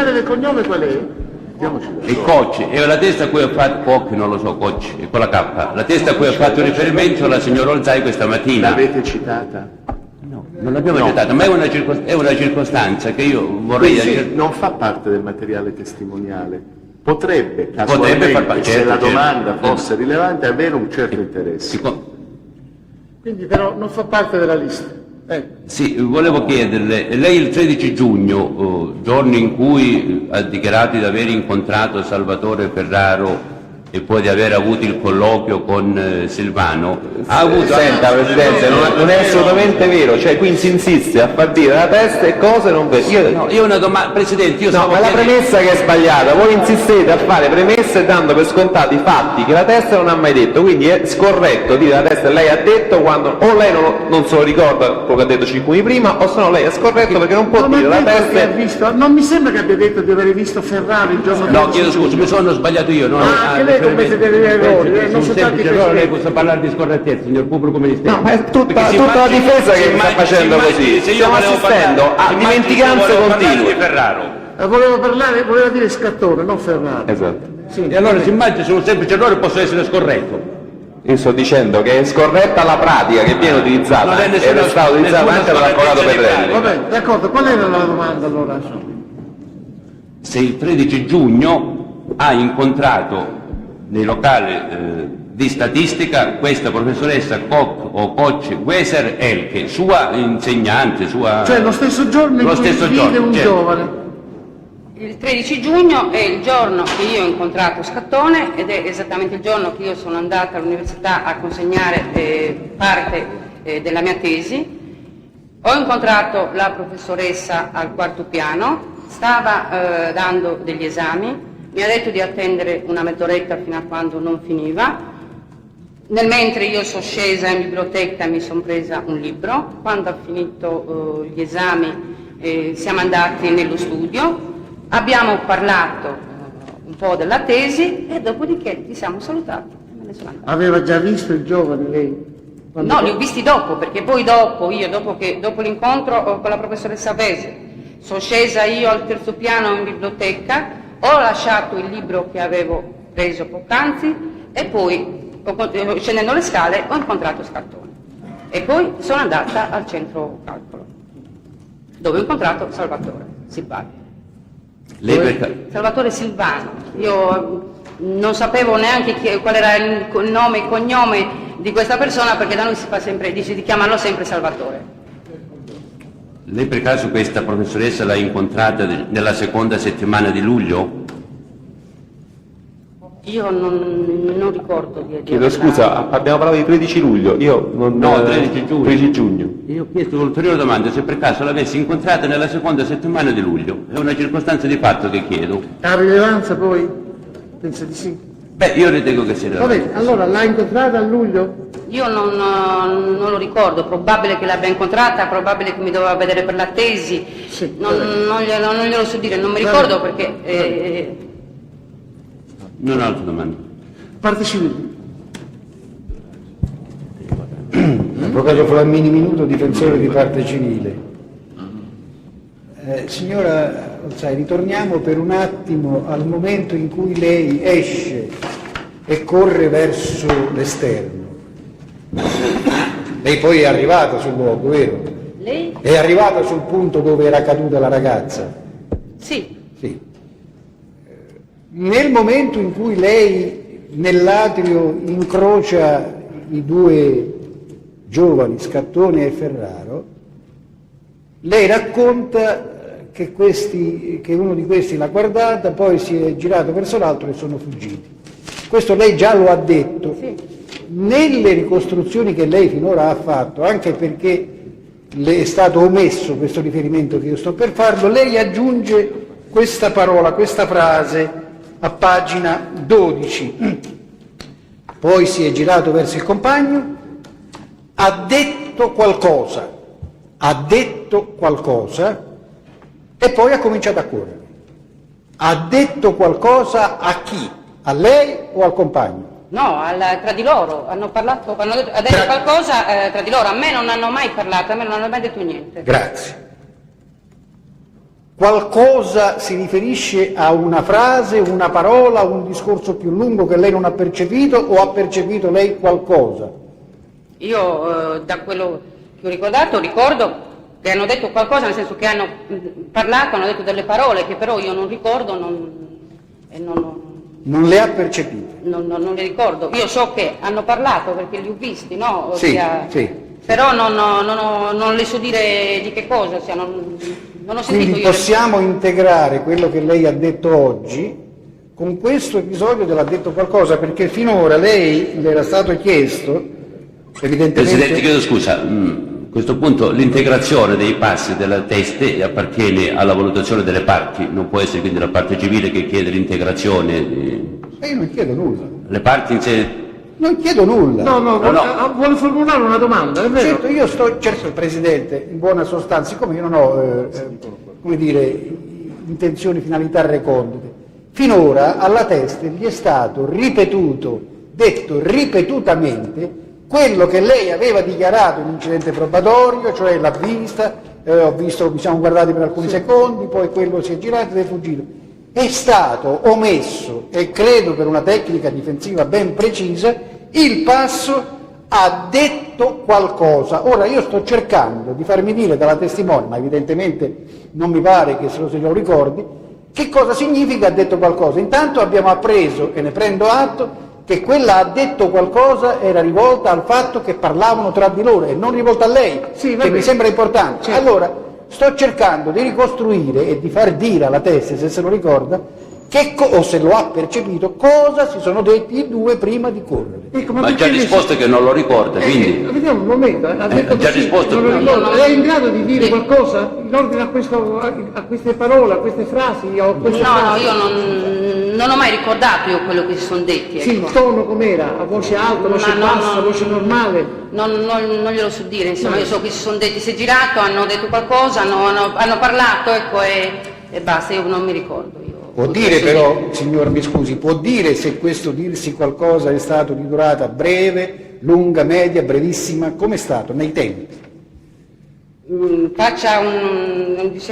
iniziale del cognome qual è? Il Coach, e la testa a cui ha fatto Coach, non lo so, Coach, è con la K, la testa a cui ha fatto riferimento la signora Olzai questa mattina. L'avete citata? No, non l'abbiamo citata, ma è una circostanza che io vorrei... Quindi non fa parte del materiale testimoniale. Potrebbe, casualmente, far parte, se la certo. domanda fosse rilevante, avere un certo interesse. Quindi però non fa parte della lista. Sì, volevo chiederle, lei il 13 giugno, giorno in cui ha dichiarato di aver incontrato Salvatore Ferraro e poi di aver avuto il colloquio con Silvano, ha avuto... Senta Presidente, non è assolutamente vero, cioè qui si insiste a far dire la testa e cose non vere. Io una domanda, Presidente, io No, ma la premessa che è sbagliata, voi insistete a fare premesse dando per scontati i fatti che la testa non ha mai detto, quindi è scorretto dire la testa lei ha detto quando o lei non se lo ricorda quello che ha detto 5 minuti prima, o se no lei è scorretto perché non può dire la testa... Non mi sembra che abbia detto di aver visto Ferrari il giorno No, chiedo scusa, mi sono sbagliato io. Che lei commette degli errori, non soltanto lei possa parlare di scorrettezza, signor pubblico ministero. No, ma è tutta la difesa che sta facendo così. Stiamo assistendo a dimenticanze continue. Voleva dire Scattone, non Ferrari. Esatto. Sì. E allora si immagina se un semplice errore possa essere scorretto. Io sto dicendo che è scorretta la pratica che viene utilizzata ed è stata utilizzata anche dall'avvocato Perrelli. Va bene, d'accordo, qual era la domanda allora? Se il 13 giugno ha incontrato nei locali di statistica questa professoressa Koch o Coach Weser Elke, sua insegnante, sua... Cioè lo stesso giorno in cui vide un giovane. Il 13 giugno è il giorno che io ho incontrato Scattone ed è esattamente il giorno che io sono andata all'università a consegnare parte della mia tesi. Ho incontrato la professoressa al quarto piano, stava dando degli esami, mi ha detto di attendere una mezz'oretta fino a quando non finiva. Nel mentre io sono scesa in biblioteca e mi sono presa un libro. Quando ha finito gli esami siamo andati nello studio, abbiamo parlato un po' della tesi e dopodiché ci siamo salutati e me ne sono andata. Aveva già visto il giovane lei? No, li ho visti dopo, perché poi dopo l'incontro con la professoressa Vese, sono scesa io al terzo piano in biblioteca, ho lasciato il libro che avevo preso poc'anzi e poi, scendendo le scale, ho incontrato Scattone. E poi sono andata al centro calcolo, dove ho incontrato Salvatore Silvano. Salvatore Silvano. Io non sapevo neanche qual era il nome e cognome di questa persona, perché da noi si fa sempre, dice di chiamarlo sempre Salvatore. Lei per caso questa professoressa l'ha incontrata nella seconda settimana di luglio? Io non ricordo di Chiedo scusa, abbiamo parlato di 13 luglio, io non... No, 13 giugno. 13 giugno. Io ho chiesto un'ulteriore domanda, se per caso l'avessi incontrata nella seconda settimana di luglio. È una circostanza di fatto che chiedo. Ha rilevanza poi? Pensa di sì. Beh, io ritengo che sia Va bene, allora l'ha incontrata a luglio? Io non lo ricordo, probabile che l'abbia incontrata, probabile che mi doveva vedere per la tesi, Sì, non glielo so dire, non mi ricordo perché... Non ho altre domande. Parte civile. Avvocato Flammini Minuto, difensore di parte civile. Signora Olzai, ritorniamo per un attimo al momento in cui lei esce e corre verso l'esterno. Lei poi è arrivata sul luogo, vero? Lei? È arrivata sul punto dove era caduta la ragazza? Sì. Sì. Nel momento in cui lei nell'atrio incrocia i due giovani, Scattone e Ferraro, lei racconta che uno di questi l'ha guardata, poi si è girato verso l'altro e sono fuggiti. Questo lei già lo ha detto. Sì. Nelle ricostruzioni che lei finora ha fatto, anche perché le è stato omesso questo riferimento che io sto per farlo, lei aggiunge questa parola, questa frase a pagina 12. Poi si è girato verso il compagno, ha detto qualcosa e poi ha cominciato a correre. Ha detto qualcosa a chi? A lei o al compagno? No, tra di loro, ha detto qualcosa tra di loro, a me non hanno mai parlato, a me non hanno mai detto niente. Grazie. qualcosa si riferisce a una frase, una parola, un discorso più lungo che lei non ha percepito, o ha percepito lei qualcosa? Io da quello che ho ricordato ricordo che hanno detto qualcosa, nel senso che hanno parlato, hanno detto delle parole che però io non ricordo, Non le ha percepite? non le ricordo. Io so che hanno parlato perché li ho visti, no? Sì, Ossia, sì. Però non le so dire di che cosa, ossia, non ho sentito Quindi io. possiamo integrare quello che lei ha detto oggi con questo episodio dell'ha detto qualcosa, perché finora lei le era stato chiesto, evidentemente... Presidente, chiedo scusa, a questo punto l'integrazione dei passi della teste appartiene alla valutazione delle parti, non può essere quindi la parte civile che chiede l'integrazione. Io non chiedo nulla. Le parti in sé... Non chiedo nulla. no. Vuole formulare una domanda, è vero? Certo, Presidente, in buona sostanza, siccome io non ho, come dire, intenzioni, finalità recondite, finora alla Teste gli è stato detto ripetutamente quello che lei aveva dichiarato in incidente probatorio, cioè l'ha vista, ho visto, ci siamo guardati per alcuni secondi, poi quello si è girato ed è fuggito. È stato omesso, e credo per una tecnica difensiva ben precisa, il passo ha detto qualcosa. Ora io sto cercando di farmi dire dalla testimone, ma evidentemente non mi pare che se lo ricordi, che cosa significa ha detto qualcosa. Intanto abbiamo appreso, e ne prendo atto, che quella ha detto qualcosa era rivolta al fatto che parlavano tra di loro e non rivolta a lei, che mi sembra importante. Certo. Allora, sto cercando di ricostruire e di far dire alla Teste, se lo ricorda, o se lo ha percepito, cosa si sono detti i due prima di correre. Ecco, Ma ha già risposto che non lo ricorda, quindi... Vediamo un momento, ha detto ha già così, risposto. non lo ricordo. Lei è in grado di dire qualcosa in ordine a queste parole, a queste frasi? O a queste frasi? Io non ho mai ricordato io quello che si sono detti. Sì, Ecco. il tono com'era? A voce alta, voce bassa, voce normale? Non glielo so dire, insomma, io so che si sono detti, si è girato, hanno detto qualcosa, hanno parlato, ecco, e basta, io non mi ricordo. Può dire però, signor mi scusi, può dire se questo dirsi qualcosa è stato di durata breve, lunga, media, brevissima, come è stato nei tempi? Faccia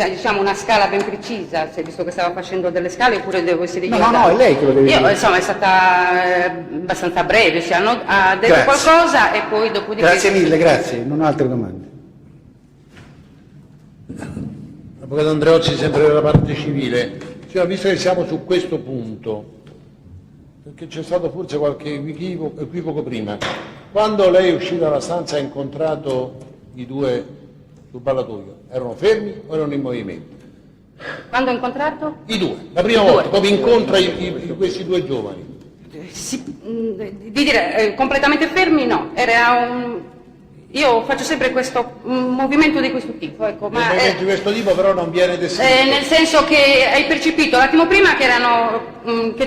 diciamo una scala ben precisa, se visto che stava facendo delle scale, oppure devo essere io? No, è lei che lo deve dire. Io, insomma, è stata abbastanza breve, cioè, ha detto Grazie. qualcosa e poi dopodiché... Grazie mille, grazie, non ho altre domande. Avvocato Andreozzi, sempre della parte civile. Cioè, visto che siamo su questo punto, perché c'è stato forse qualche equivoco prima, quando lei è uscita dalla stanza e ha incontrato i due sul ballatoio, erano fermi o erano in movimento? Quando ho incontrato? I due, la prima volta, proprio incontra questi due giovani. Di dire completamente fermi no, io faccio sempre questo movimento di questo tipo, ecco, Un movimento di questo tipo però non viene descritto. nel senso che hai percepito l'attimo prima che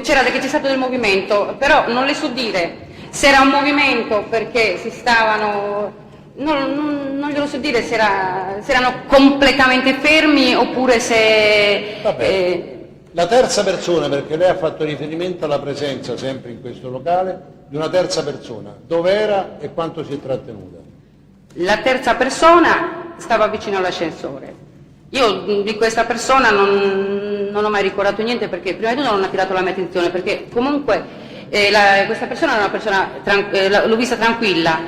c'è stato del movimento, però non le so dire se era un movimento perché si stavano, non glielo so dire se erano completamente fermi oppure se... Vabbè. La terza persona, perché lei ha fatto riferimento alla presenza sempre in questo locale di una terza persona, dove era e quanto si è trattenuta? La terza persona stava vicino all'ascensore. Io di questa persona non ho mai ricordato niente perché prima di tutto non ha attirato la mia attenzione, perché comunque questa persona era una persona, l'ho vista tranquilla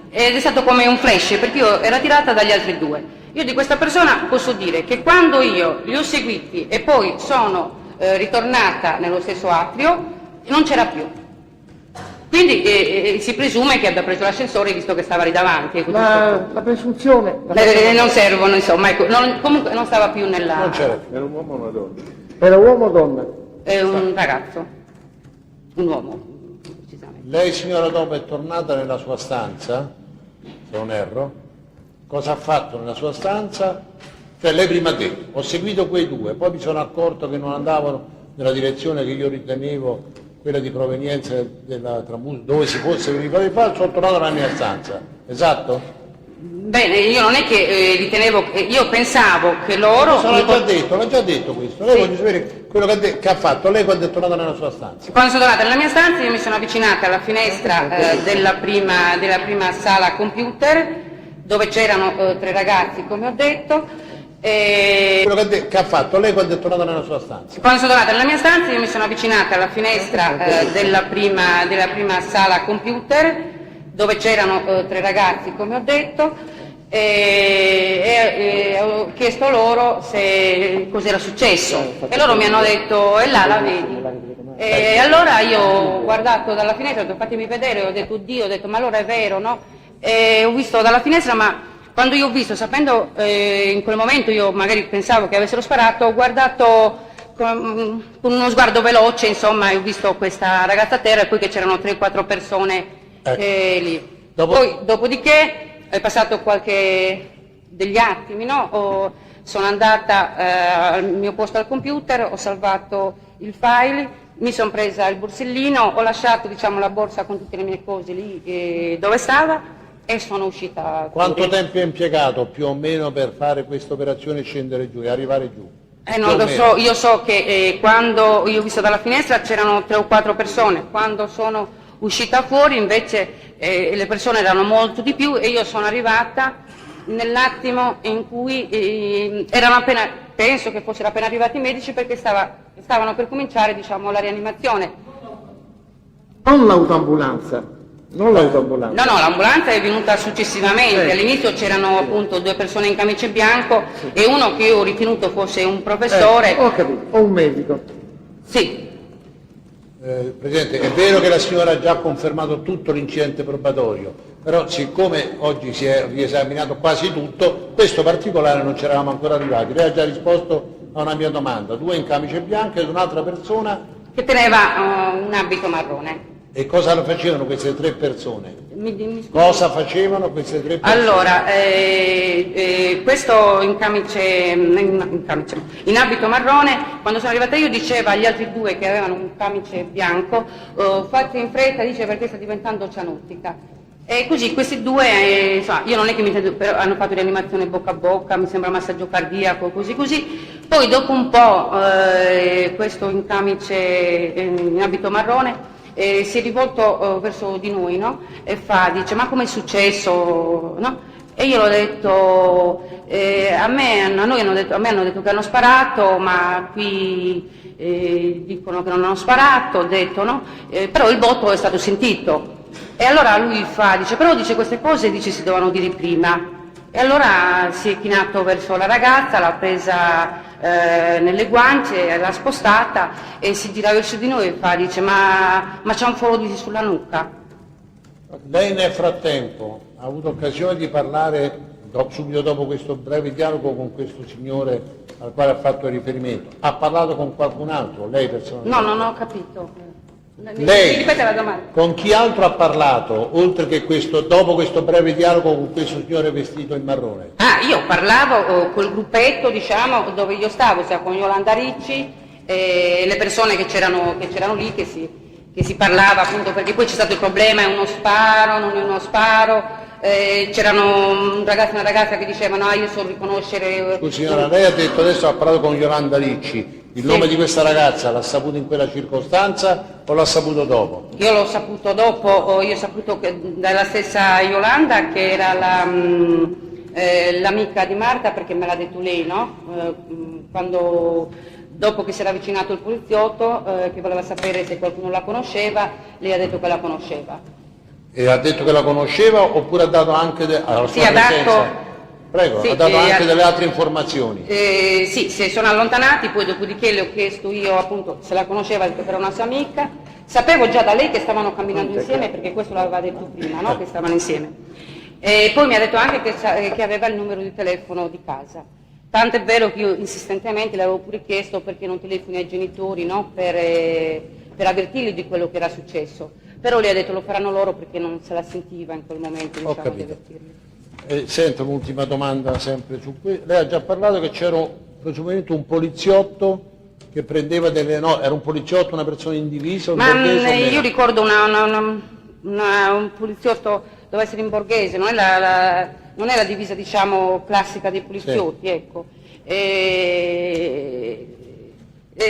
ed è stato come un flash perché io ero attirata dagli altri due. Io di questa persona posso dire che quando io li ho seguiti e poi sono ritornata nello stesso atrio non c'era più. Quindi si presume che abbia preso l'ascensore visto che stava lì davanti. La presunzione... Non servono, insomma, ecco, comunque non stava più nella... Non c'era più. Era un uomo o una donna? Era uomo o donna? È un ragazzo, un uomo, precisamente. Lei, signora, dopo è tornata nella sua stanza, se non erro. Cosa ha fatto nella sua stanza? Cioè lei prima ha detto, ho seguito quei due, poi mi sono accorto che non andavano nella direzione che io ritenevo quella di provenienza della Tramuso, dove si fosse verificato il fatto, sono tornato nella mia stanza, esatto? Bene, io non è che ritenevo, io pensavo che loro... L'ha già detto questo, lei voglio sapere quello che ha fatto lei quando è tornata nella sua stanza. Quando sono tornata nella mia stanza io mi sono avvicinata alla finestra della prima sala computer, dove c'erano 3 ragazzi, come ho detto, Quello che ha fatto lei quando è tornato nella sua stanza? Quando sono tornata nella mia stanza io mi sono avvicinata alla finestra della prima sala computer dove c'erano 3 ragazzi, come ho detto, e ho chiesto loro se cos'era successo e loro mi hanno detto è là, la vedi. E allora io ho guardato dalla finestra, ho detto fatemi vedere, ho detto oddio, ho detto ma allora è vero, no? E ho visto dalla finestra, ma quando io ho visto, sapendo in quel momento io magari pensavo che avessero sparato, ho guardato con uno sguardo veloce, insomma, e ho visto questa ragazza a terra e poi che c'erano 3-4 persone lì. Poi, dopodiché, è passato degli attimi, no? Sono andata al mio posto al computer, ho salvato il file, mi sono presa il borsellino, ho lasciato, diciamo, la borsa con tutte le mie cose lì dove stava e sono uscita. Quanto tempo è impiegato più o meno per fare questa operazione e scendere giù e arrivare giù? Non lo so, io so che quando io ho visto dalla finestra c'erano 3 o 4 persone, quando sono uscita fuori invece le persone erano molto di più e io sono arrivata nell'attimo in cui erano appena, penso che fossero appena arrivati i medici perché stavano per cominciare, diciamo, la rianimazione. Non l'autoambulanza. Non l'autoambulanza. No, l'ambulanza è venuta successivamente. All'inizio c'erano appunto 2 persone in camice bianco e uno che io ho ritenuto fosse un professore. Ho capito, o un medico. Sì. Presidente, è vero che la signora ha già confermato tutto l'incidente probatorio, però siccome oggi si è riesaminato quasi tutto, questo particolare non ci eravamo ancora arrivati. Lei ha già risposto a una mia domanda, 2 in camice bianche ed un'altra persona Che teneva un abito marrone. E cosa facevano queste 3 persone? Mi scusi. Cosa facevano queste 3 persone? Allora, questo in abito marrone, quando sono arrivata io diceva agli altri 2 che avevano un camice bianco, fate in fretta, dice perché sta diventando cianottica. E così questi 2, insomma, io non è che mi intendo, però hanno fatto rianimazione bocca a bocca, mi sembra massaggio cardiaco, così. Poi dopo un po' questo in camice, in abito marrone, si è rivolto verso di noi, no? E dice ma com'è successo, no? E io l'ho detto a me hanno detto che hanno sparato, ma qui dicono che non hanno sparato, ho detto, no? Però il botto è stato sentito. E allora lui dice però dice queste cose si dovevano dire prima. E allora si è chinato verso la ragazza, l'ha presa nelle guance, l'ha spostata e si gira verso di noi e dice ma c'è un foro sulla nuca. Lei nel frattempo ha avuto occasione di parlare subito dopo questo breve dialogo con questo signore al quale ha fatto riferimento. Ha parlato con qualcun altro, lei personalmente? No, non ho capito. Lei Ripete la domanda. con chi altro ha parlato, oltre che dopo questo breve dialogo con questo signore vestito in marrone? Io parlavo col gruppetto, diciamo, dove io stavo, cioè con Yolanda Ricci, le persone che c'erano lì, che si parlava appunto, perché poi c'è stato il problema, è uno sparo, non è uno sparo, c'erano un ragazzo e una ragazza che dicevano io so riconoscere... Scusi signora, lei ha detto adesso ha parlato con Yolanda Ricci, il nome di questa ragazza l'ha saputo in quella circostanza o l'ha saputo dopo? Io l'ho saputo dopo, io ho saputo dalla stessa Yolanda che era l'amica di Marta, perché me l'ha detto lei, no? Dopo che si era avvicinato il poliziotto che voleva sapere se qualcuno la conosceva, lei ha detto che la conosceva. E ha detto che la conosceva oppure ha dato anche alla sua presenza? Prego, sì, ha dato anche delle altre informazioni? Sì, si sono allontanati, poi dopodiché le ho chiesto io appunto se la conosceva, perché era una sua amica. Sapevo già da lei che stavano camminando insieme, perché questo l'aveva detto prima, no? Che stavano insieme. E poi mi ha detto anche che aveva il numero di telefono di casa. Tanto è vero che io insistentemente le avevo pure chiesto perché non telefoni ai genitori, no? Per avvertirli di quello che era successo. Però lei ha detto lo faranno loro perché non se la sentiva in quel momento, Ho diciamo, di capito. avvertirli. Sento l'ultima domanda sempre su questo. Lei ha già parlato che c'era presumibilmente un poliziotto che prendeva delle note, era un poliziotto, una persona in divisa? Io ricordo un poliziotto, doveva essere in borghese, non è la divisa, diciamo, classica dei poliziotti, sì. Ecco.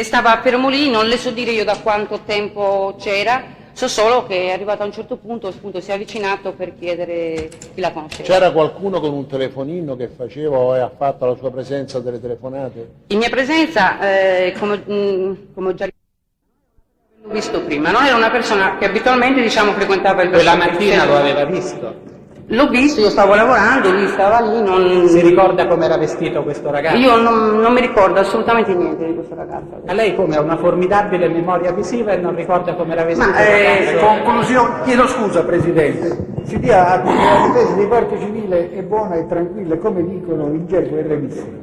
Stava fermo lì, non le so dire io da quanto tempo c'era, So solo che è arrivato a un certo punto, appunto, si è avvicinato per chiedere chi la conosceva. C'era qualcuno con un telefonino che faceva o ha fatto la sua presenza delle telefonate? In mia presenza, come ho già visto prima, non era una persona che abitualmente, diciamo, frequentava il Quella mattina lo aveva visto? L'ho visto, io stavo lavorando, lui stava lì, non... Si ricorda come era vestito questo ragazzo? Io non mi ricordo assolutamente niente di questo ragazzo. A lei come ha una formidabile memoria visiva e non ricorda come era vestito? Conclusione, chiedo scusa Presidente, si dia a la difesa di parte civile è buona e tranquilla, come dicono in gergo è remissima.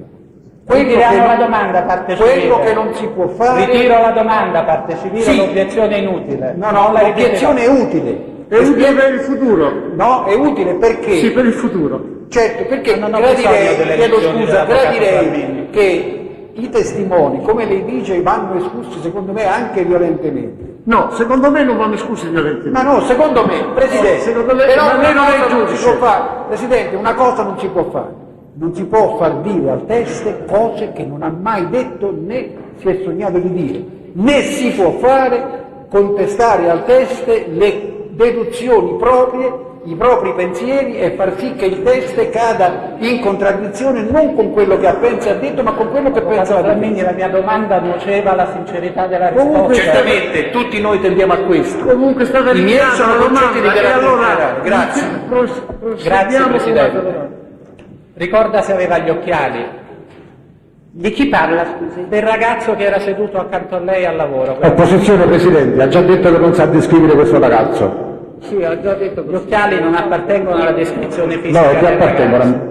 Ritiriamo la domanda, parte civile. Quello che non si può fare... Ritiro la domanda, parte civile, Sì. l'obiezione è inutile. No, Non la l'obiezione è utile. È utile per il futuro. No, è utile perché... Sì, per il futuro. Certo, perché Ma non ho bisogno delle chiedo lezioni scusa, dell'avvocato gradirei Salvini. che i testimoni, come lei dice, vanno esclusi secondo me anche violentemente. No, secondo me non vanno esclusi violentemente. Ma no, secondo me, Presidente, Secondo lei- però ma lei non è una cosa non si giudice. può fare. Presidente, una cosa non si può fare. Non si può far dire al teste cose che non ha mai detto né si è sognato di dire. Né si può fare contestare al teste le deduzioni proprie, i propri pensieri e far sì che il teste cada in contraddizione non con quello che ha pensato e ha detto, ma con quello che pensa la Quindi difesa. la mia domanda nuoceva alla sincerità della Comunque, risposta. Certamente, tutti noi tendiamo a questo. Comunque è stata I miei ritirata sono la concetti di domanda, e carattere allora generale. Grazie. Grazie proseguiamo con Presidente. la domanda. Ricorda se aveva gli occhiali? Di chi parla, scusi? Del ragazzo che era seduto accanto a lei al lavoro. Opposizione Presidente, ha già detto che non sa descrivere questo ragazzo. Sì, ha già detto Gli occhiali non appartengono alla descrizione No, fisica che del ragazzo. appartengono.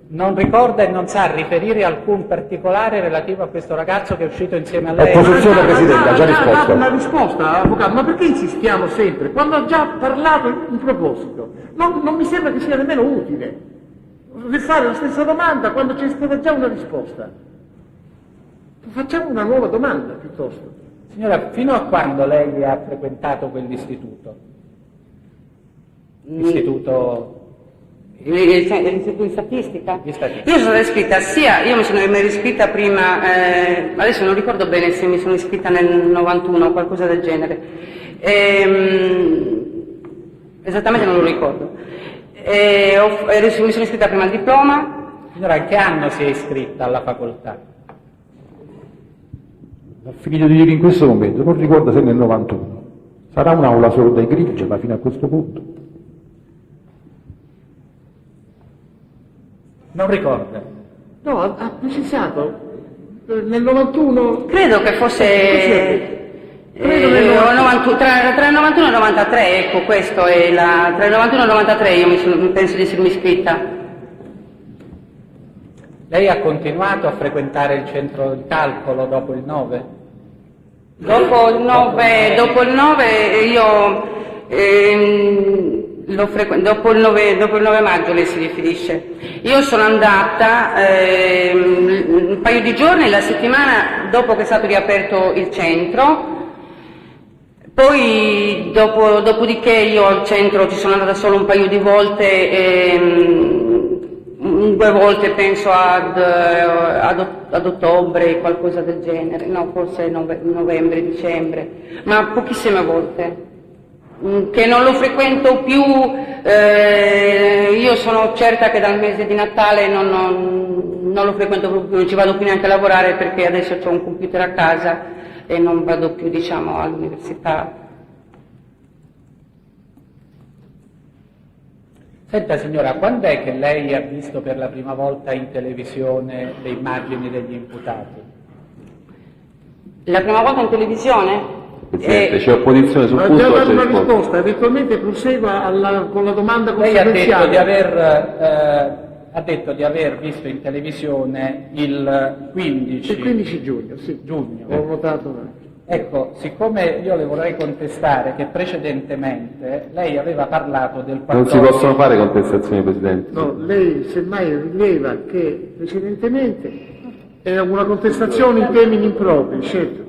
Non ricorda e non sa riferire alcun particolare relativo a questo ragazzo che è uscito insieme a lei. Opposizione Presidente, ha già dato risposto. una risposta, avvocato, ma perché insistiamo sempre? Quando ha già parlato in proposito, non mi sembra che sia nemmeno utile rifare la stessa domanda quando c'è stata già una risposta. Facciamo una nuova domanda piuttosto. Signora, fino a quando lei ha frequentato quell'istituto? Istituto... L'Istituto di Statistica? Di Statistica. Io sono stata iscritta io mi sono iscritta prima, adesso non ricordo bene se mi sono iscritta nel 91 o qualcosa del genere. Esattamente non lo ricordo. Mi sono iscritta prima al diploma. Signora, in che anno si è iscritta alla facoltà? Ha finito di dire in questo momento, non ricorda se nel 91. Sarà un'aula solo dai grigi, ma fino a questo punto. Non ricorda. No, ha precisato nel 91. Credo che fosse Credo nel 91. tra il 91 e il 93, ecco, questo è tra il 91 e il 93 io penso di essermi iscritta. Lei ha continuato a frequentare il centro di calcolo dopo il 9? Dopo il 9 io dopo il 9 maggio lei si riferisce. Io sono andata un paio di giorni, la settimana dopo che è stato riaperto il centro. Poi dopodiché io al centro ci sono andata solo un paio di volte, 2 volte penso ad ottobre, qualcosa del genere, no, forse novembre, dicembre, ma pochissime volte. Che non lo frequento più, io sono certa che dal mese di Natale non lo frequento più, non ci vado più neanche a lavorare perché adesso ho un computer a casa e non vado più, diciamo, all'università. Senta signora, quando è che lei ha visto per la prima volta in televisione le immagini degli imputati? La prima volta in televisione? Presidente, c'è opposizione sul Ha punto. già dato c'è una risposta. risposta, eventualmente prosegua con la domanda Lei ha detto conseguenziale. ha detto di aver visto in televisione il 15, Il 15 giugno, sì. giugno. Ho votato. Ecco, siccome io le vorrei contestare che precedentemente lei aveva parlato del 14... Non si possono fare contestazioni, Presidente. No, lei semmai rileva che precedentemente era una contestazione in termini impropri, certo.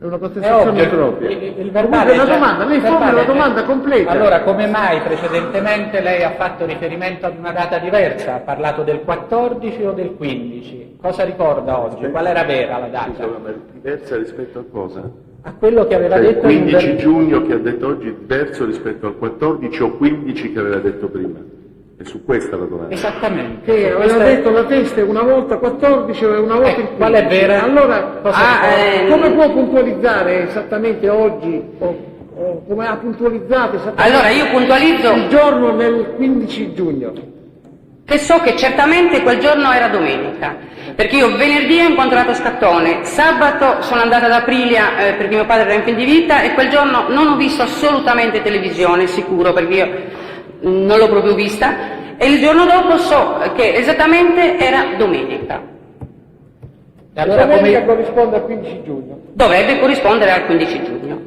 È una È contestazione ovvio, impropria. il verbale Comunque la già- domanda, lei il formula verbale la già- domanda completa. Allora, come mai precedentemente lei ha fatto riferimento ad una data diversa? Ha parlato del 14 o del 15? Cosa ricorda oggi? Qual era vera la data? Diversa rispetto a cosa? a quello che aveva Cioè, il detto in un 15 giugno che ha detto oggi è diverso rispetto al 14 o 15 che aveva detto prima. È su questa la domanda. Esattamente. Che aveva detto la testa una volta 14 e una volta il 15. qual è vera? Allora, come può puntualizzare esattamente oggi, o come ha puntualizzato esattamente Allora io puntualizzo il giorno nel 15 giugno? che so che certamente quel giorno era domenica, perché io venerdì ho incontrato Scattone, sabato sono andata ad Aprilia perché mio padre era in fin di vita e quel giorno non ho visto assolutamente televisione, sicuro, perché io non l'ho proprio vista, e il giorno dopo so che esattamente era domenica. E allora Domenica come, corrisponde al 15 giugno. Dovrebbe corrispondere al 15 giugno.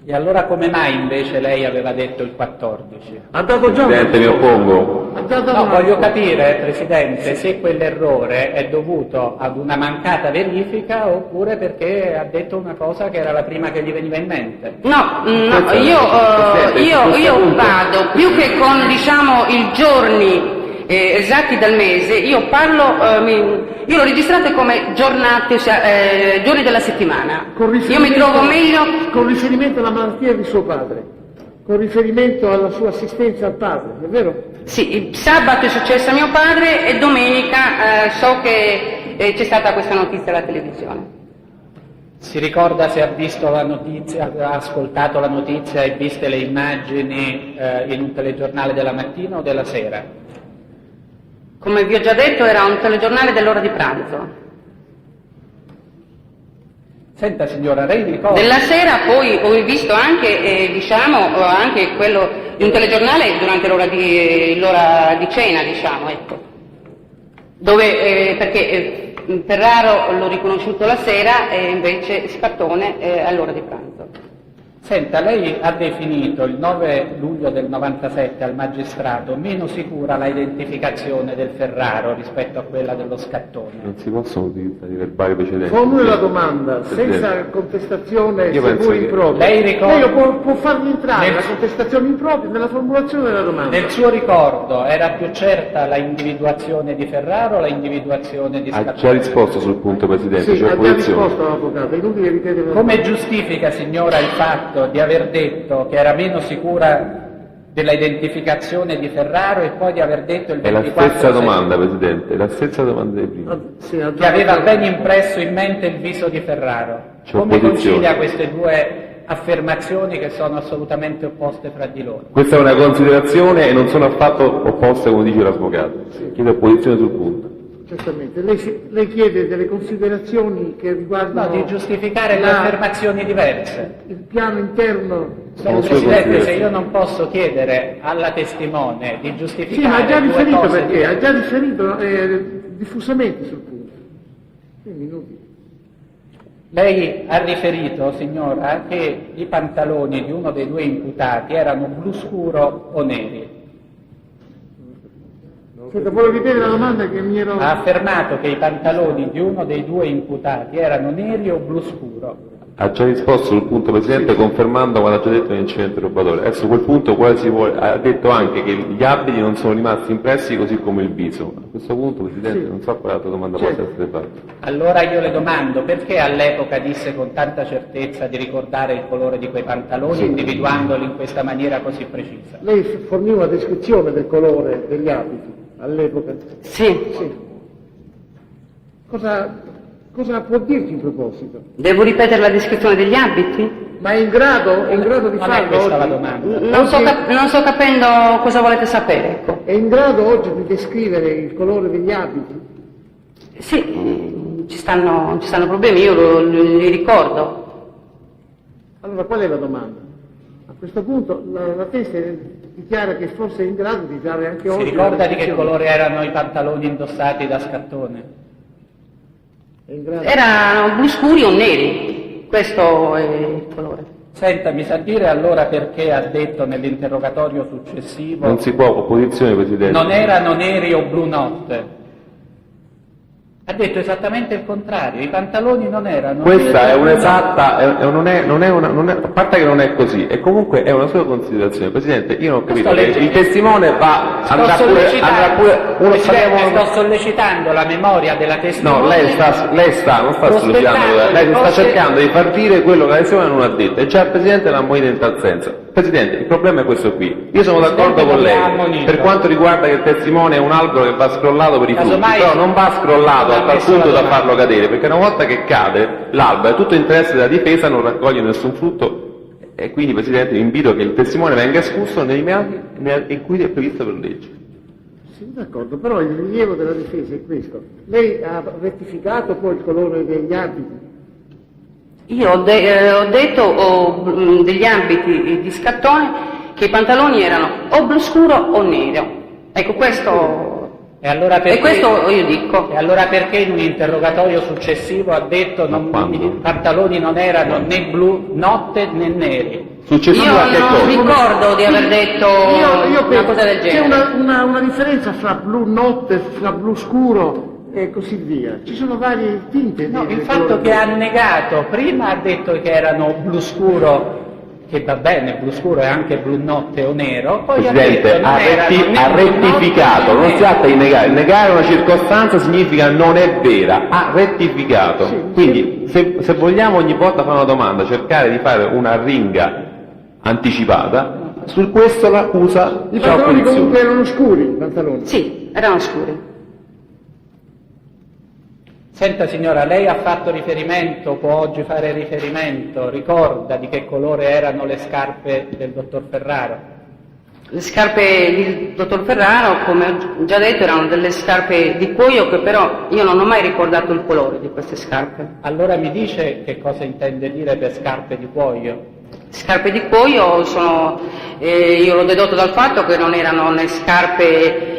e allora come mai invece lei aveva detto il 14? Ha dato già Presidente, mi oppongo. Ha già dato No, una voglio risposta. capire, Presidente, se quell'errore è dovuto ad una mancata verifica oppure perché ha detto una cosa che era la prima che gli veniva in mente. No, Presidente, io vado più che con, diciamo, i giorni esatti del mese, io parlo, io l'ho registrato come giornate, ossia, giorni della settimana. Io mi trovo meglio. Con riferimento alla malattia di suo padre, con riferimento alla sua assistenza al padre, è vero? Sì, il sabato è successo a mio padre e domenica so che c'è stata questa notizia alla televisione. Si ricorda se ha visto la notizia, ha ascoltato la notizia e viste le immagini in un telegiornale della mattina o della sera? Come vi ho già detto era un telegiornale dell'ora di pranzo. Senta signora, lei ricorda? Della sera poi ho visto anche, diciamo, anche quello di un telegiornale durante l'ora di cena, diciamo, ecco. Dove, perché Ferraro l'ho riconosciuto la sera e invece Scattone all'ora di pranzo. Senta, lei ha definito il 9 luglio del 97 al magistrato meno sicura la identificazione del Ferraro rispetto a quella dello Scattone. Non si possono utilizzare i verbali precedenti. Formule la domanda, Presidente. senza contestazione, Io penso seppur che- impropria. Lei ricorda- Lei può farmi entrare Nel- la contestazione impropria nella formulazione della domanda. Nel suo ricordo era più certa la individuazione di Ferraro o la individuazione di Ha Scattone? già risposto sul punto, Presidente, Sì, c'è ha già opposizione. risposto l'avvocato, è inutile ripetere. Come giustifica, signora, il fatto di aver detto che era meno sicura della identificazione di Ferraro e poi di aver detto il È la 24 stessa domanda, Presidente, è la stessa domanda di prima. Sì, ha già che aveva detto- ben impresso in mente il viso di Ferraro. C'è Come opposizione. concilia queste due affermazioni che sono assolutamente opposte fra di loro? Questa è una considerazione e non sono affatto opposte come dice l'avvocato. Chiedo opposizione sul punto. Certamente, lei chiede delle considerazioni che No, riguardano di giustificare le la- affermazioni diverse. il piano interno. Sono sue Presidente, se considerazioni. io non posso chiedere alla testimone di Sì, ma giustificare ha già due riferito cose perché? Ha diverse. già riferito diffusamente sul punto. Quindi inutile. Lei ha riferito, signora, che i pantaloni di uno dei due imputati erano blu scuro o neri. Senta, vuole ripetere la domanda che mi ero... Ha affermato che i pantaloni di uno dei due imputati erano neri o blu scuro. Ha già risposto sul punto, Presidente, confermando quanto ha già detto nell'incidente rubatorio. Adesso quel punto quasi ha detto anche che gli abiti non sono rimasti impressi così come il viso. A questo punto, Presidente, Sì. non so quale altra domanda Certo. possa essere fatta. Allora io le domando, perché all'epoca disse con tanta certezza di ricordare il colore di quei pantaloni, individuandoli in questa maniera così precisa? Lei fornì una descrizione del colore degli abiti all'epoca. Sì, Sì. Cosa può dirci in proposito? devo ripetere la descrizione degli abiti? Ma è in grado di Non è farlo questa la oggi? domanda. Non sto capendo cosa volete sapere, ecco. È in grado oggi di descrivere il colore degli abiti? Sì, ci stanno problemi, io li ricordo. Allora qual è la domanda? A questo punto la tesi dichiara che forse è in grado di dare anche oggi... Si ricorda una di che descrizione. colore erano i pantaloni indossati da Scattone? È in grado... Erano blu scuri o neri, questo è il colore. Senta, mi sa dire allora perché ha detto nell'interrogatorio successivo Non si può, opposizione, Presidente. non erano neri o blu notte? Ha detto esattamente il contrario, i pantaloni non erano... Questa è un'esatta, a parte che non è così, e comunque è una sua considerazione. Presidente, io non ho capito, il testimone andrà pure Presidente, sto sollecitando la memoria della testimone. No, lei non sta sollecitando, lei sta cercando di far dire quello che la testimone non ha detto, e già il Presidente l'ha ammonito in tal senso. Presidente, il problema è questo qui. Io sono d'accordo con lei, per quanto riguarda che il testimone è un albero che va scrollato per i frutti, però non va scrollato a tal punto da farlo cadere, perché una volta che cade l'albero è tutto interesse della difesa, non raccoglie nessun frutto, e quindi Presidente vi invito che il testimone venga espulso nei rimedi in cui è previsto per legge. Sì, d'accordo, però il rilievo della difesa è questo. Lei ha rettificato poi il colore degli abiti? Io ho detto degli abiti di Scattone che i pantaloni erano o blu scuro o nero. Ecco, questo... E questo io dico. E allora perché in un interrogatorio successivo ha detto i pantaloni non erano né blu notte né neri? Io non ricordo di aver detto una cosa del genere. C'è una differenza fra blu notte, fra blu scuro e così via. Ci sono varie tinte. No, il fatto che ha negato, prima ha detto che erano blu scuro, che va bene, blu scuro è anche blu notte o nero, poi Presidente, ha rettificato, non si tratta di negare, negare una circostanza significa non è vera, ha rettificato, quindi se vogliamo ogni volta fare una domanda, cercare di fare una ringa anticipata, su questo l'accusa i pantaloni comunque erano scuri, i pantaloni? Sì, erano scuri. Senta signora, lei ha fatto riferimento, può oggi fare riferimento, ricorda di che colore erano le scarpe del dottor Ferraro? Le scarpe del dottor Ferraro, come ho già detto, erano delle scarpe di cuoio, che però io non ho mai ricordato il colore di queste scarpe. Allora mi dice che cosa intende dire per scarpe di cuoio? Scarpe di cuoio sono, io l'ho dedotto dal fatto che non erano né scarpe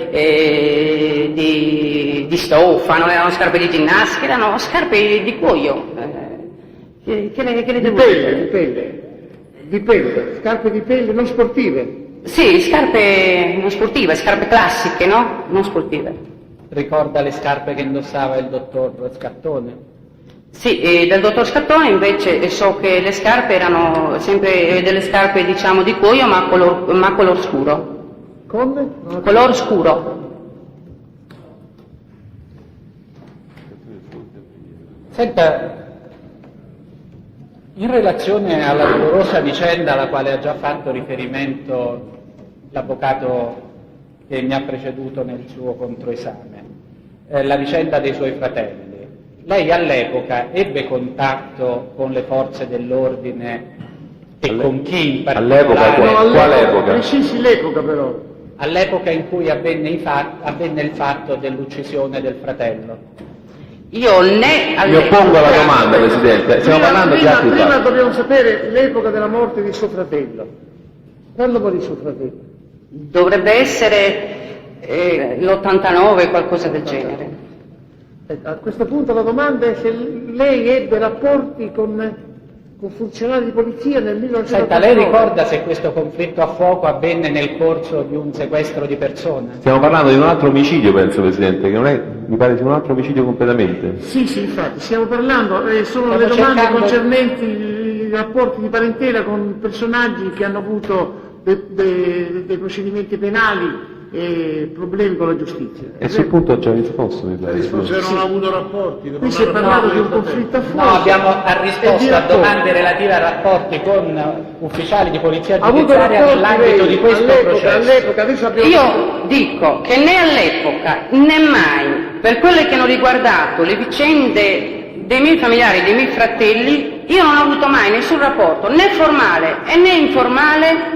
di stoffa, non erano scarpe di ginnastica, erano scarpe di cuoio. Che le devo dire? Dipende, scarpe di pelle non sportive. Sì, scarpe non sportive, scarpe classiche, no? Non sportive. Ricorda le scarpe che indossava il dottor Scattone? Sì, e del dottor Scattone invece so che le scarpe erano sempre delle scarpe diciamo di cuoio ma color scuro. Come? Color scuro. Senta, in relazione alla dolorosa vicenda alla quale ha già fatto riferimento l'avvocato che mi ha preceduto nel suo controesame, la vicenda dei suoi fratelli, lei all'epoca ebbe contatto con le forze dell'ordine e con chi in particolare? All'epoca, quale epoca? Precisi l'epoca però. All'epoca in cui avvenne il fatto dell'uccisione del fratello. Io né Mi oppongo alla domanda, Presidente, stiamo parlando di altri fatti. Prima dobbiamo sapere l'epoca della morte di suo fratello. Quando morì suo fratello? Dovrebbe essere l'89, qualcosa del genere. A questo punto la domanda è se lei ebbe rapporti con funzionari di polizia nel 1989. Senta, lei ricorda se questo conflitto a fuoco avvenne nel corso di un sequestro di persone? Stiamo parlando di un altro omicidio, penso, Presidente, che non è, mi pare sia un altro omicidio completamente. Sì, infatti, stiamo parlando, sono le domande concernenti i rapporti di parentela con personaggi che hanno avuto dei procedimenti penali e problemi con la giustizia. E sul punto ha già risposto, mi pare. Se non ha avuto rapporti. Qui si è parlato di un conflitto a fuoco. No, ha risposto a domande relative a rapporti con ufficiali di polizia giudiziaria nell'ambito di questo processo. Io dico che né all'epoca né mai, per quelle che hanno riguardato le vicende dei miei familiari, dei miei fratelli, io non ho avuto mai nessun rapporto né formale né informale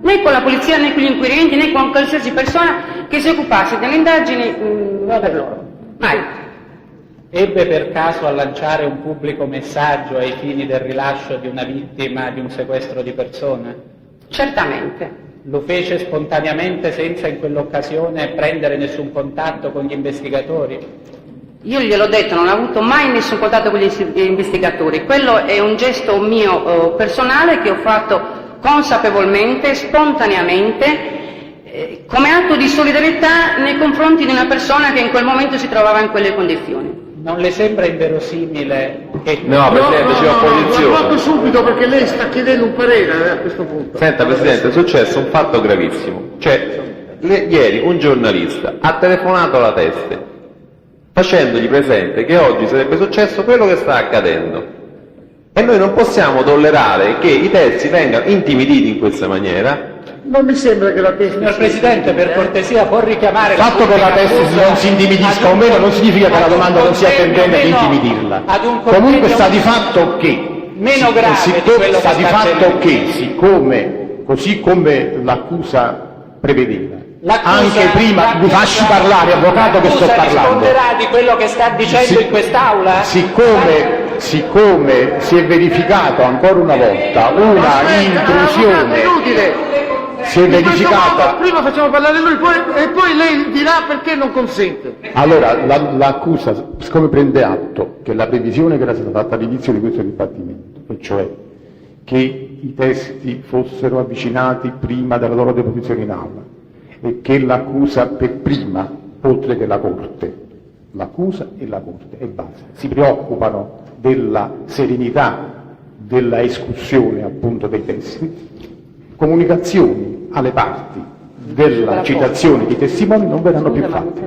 né con la polizia, né con gli inquirenti, né con qualsiasi persona che si occupasse delle indagini per loro. Mai. Ebbe per caso a lanciare un pubblico messaggio ai fini del rilascio di una vittima di un sequestro di persone? Certamente. Lo fece spontaneamente senza in quell'occasione prendere nessun contatto con gli investigatori? Io gliel'ho detto, non ho avuto mai nessun contatto con gli investigatori. Quello è un gesto mio personale che ho fatto consapevolmente, spontaneamente, come atto di solidarietà nei confronti di una persona che in quel momento si trovava in quelle condizioni. Non le sembra inverosimile che... No, Presidente, c'è la opposizione. blocco subito perché lei sta chiedendo un parere a questo punto. Senta Presidente, è successo un fatto gravissimo. Cioè, ieri un giornalista ha telefonato alla Teste facendogli presente che oggi sarebbe successo quello che sta accadendo. E noi non possiamo tollerare che i terzi vengano intimiditi in questa maniera. Non mi sembra che la Teste... Signor Presidente, per cortesia, può richiamare... Il fatto che la Teste non si intimidisca o meno non significa che la domanda non sia tendente di intimidirla. Comunque sta di fatto che... meno grave di quello sta che di sta fatto avvenendo. che, siccome, così come l'accusa prevedeva, anche prima, mi lasci parlare, avvocato, che sto parlando. Risponderà di quello che sta dicendo in quest'Aula? Siccome si è verificato ancora una volta una intrusione, si è verificata... Prima facciamo parlare lui e poi lei dirà perché non consente. Allora, l'accusa, siccome prende atto che la previsione che era stata fatta all'inizio di questo dibattimento, e cioè che i testi fossero avvicinati prima della loro deposizione in aula, e che l'accusa per prima, oltre che la Corte, l'accusa e la Corte e basta, si preoccupano della serenità della escussione appunto dei testi, comunicazioni alle parti della citazione di testimoni non verranno più fatte.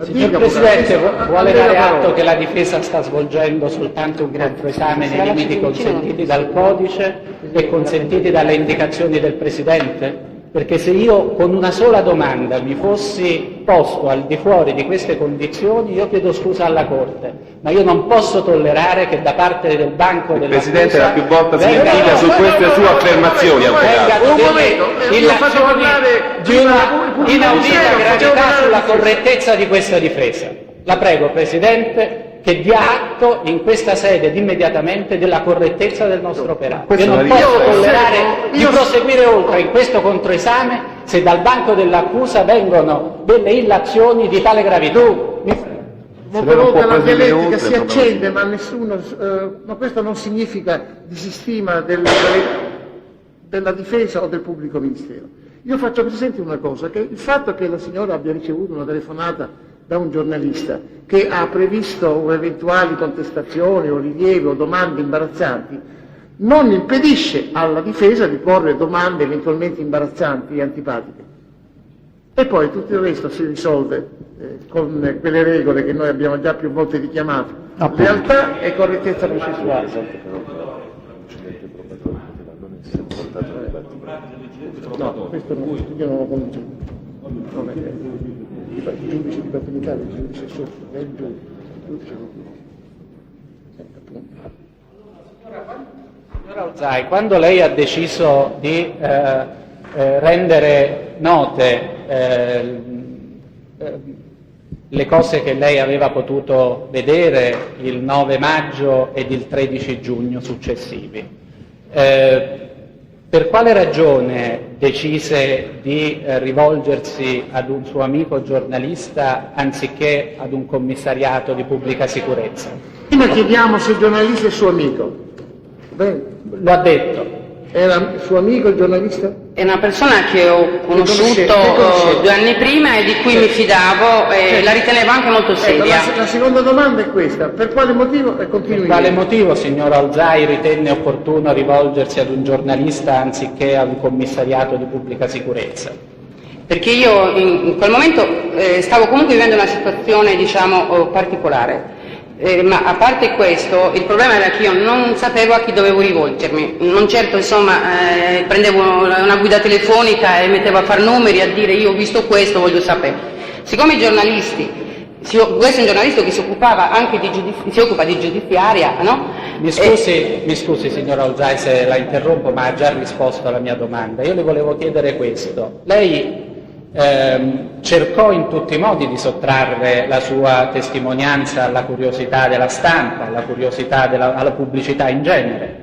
Signor Presidente, vuole dare atto che la difesa sta svolgendo soltanto un controesame nei limiti consentiti dal codice e consentiti dalle indicazioni del Presidente? Perché se io con una sola domanda mi fossi posto al di fuori di queste condizioni, io chiedo scusa alla Corte, ma io non posso tollerare che da parte del banco della Il Presidente l'ha più volte smentita su queste sue affermazioni, avvocato. delle illazioni di una inaudita gravità sulla correttezza di questa difesa. La prego, Presidente, che dia atto in questa sede immediatamente della correttezza del nostro operato. Io non posso tollerare di proseguire oltre in questo controesame se dal banco dell'accusa vengono delle illazioni di tale gravità. Molte volte la dialettica si accende, ma ma questo non significa disistima della difesa o del pubblico ministero. Io faccio presente una cosa, che il fatto che la signora abbia ricevuto una telefonata da un giornalista che ha previsto eventuali contestazioni o rilievi o domande imbarazzanti non impedisce alla difesa di porre domande eventualmente imbarazzanti e antipatiche. E poi tutto il resto si risolve con quelle regole che noi abbiamo già più volte richiamato, lealtà e correttezza processuale. No, questo io non lo conosco. Il giudice di paternità, il giudice sotto, è il giudice. Signora Olzai, quando lei ha deciso di rendere note le cose che lei aveva potuto vedere il 9 maggio ed il 13 giugno successivi, per quale ragione decise di rivolgersi ad un suo amico giornalista anziché ad un commissariato di pubblica sicurezza? Prima chiediamo se il giornalista è suo amico. Bene. Lo ha detto. Era suo amico il giornalista? È una persona che ho conosciuto 2 anni prima e di cui mi fidavo e la ritenevo anche molto seria. La seconda domanda è questa: per quale motivo? Per quale motivo, signora Olzai, ritenne opportuno rivolgersi ad un giornalista anziché ad un commissariato di pubblica sicurezza? Perché io in quel momento stavo comunque vivendo una situazione, diciamo, particolare. Ma a parte questo, il problema era che io non sapevo a chi dovevo rivolgermi, non certo, insomma, prendevo una guida telefonica e mettevo a far numeri a dire io ho visto questo, voglio sapere. Siccome i giornalisti, questo è un giornalista che si occupava anche si occupa di giudiziaria, no? Mi scusi signora Olzai se la interrompo, ma ha già risposto alla mia domanda. Io le volevo chiedere questo. Lei cercò in tutti i modi di sottrarre la sua testimonianza alla curiosità della stampa, alla curiosità alla pubblicità in genere.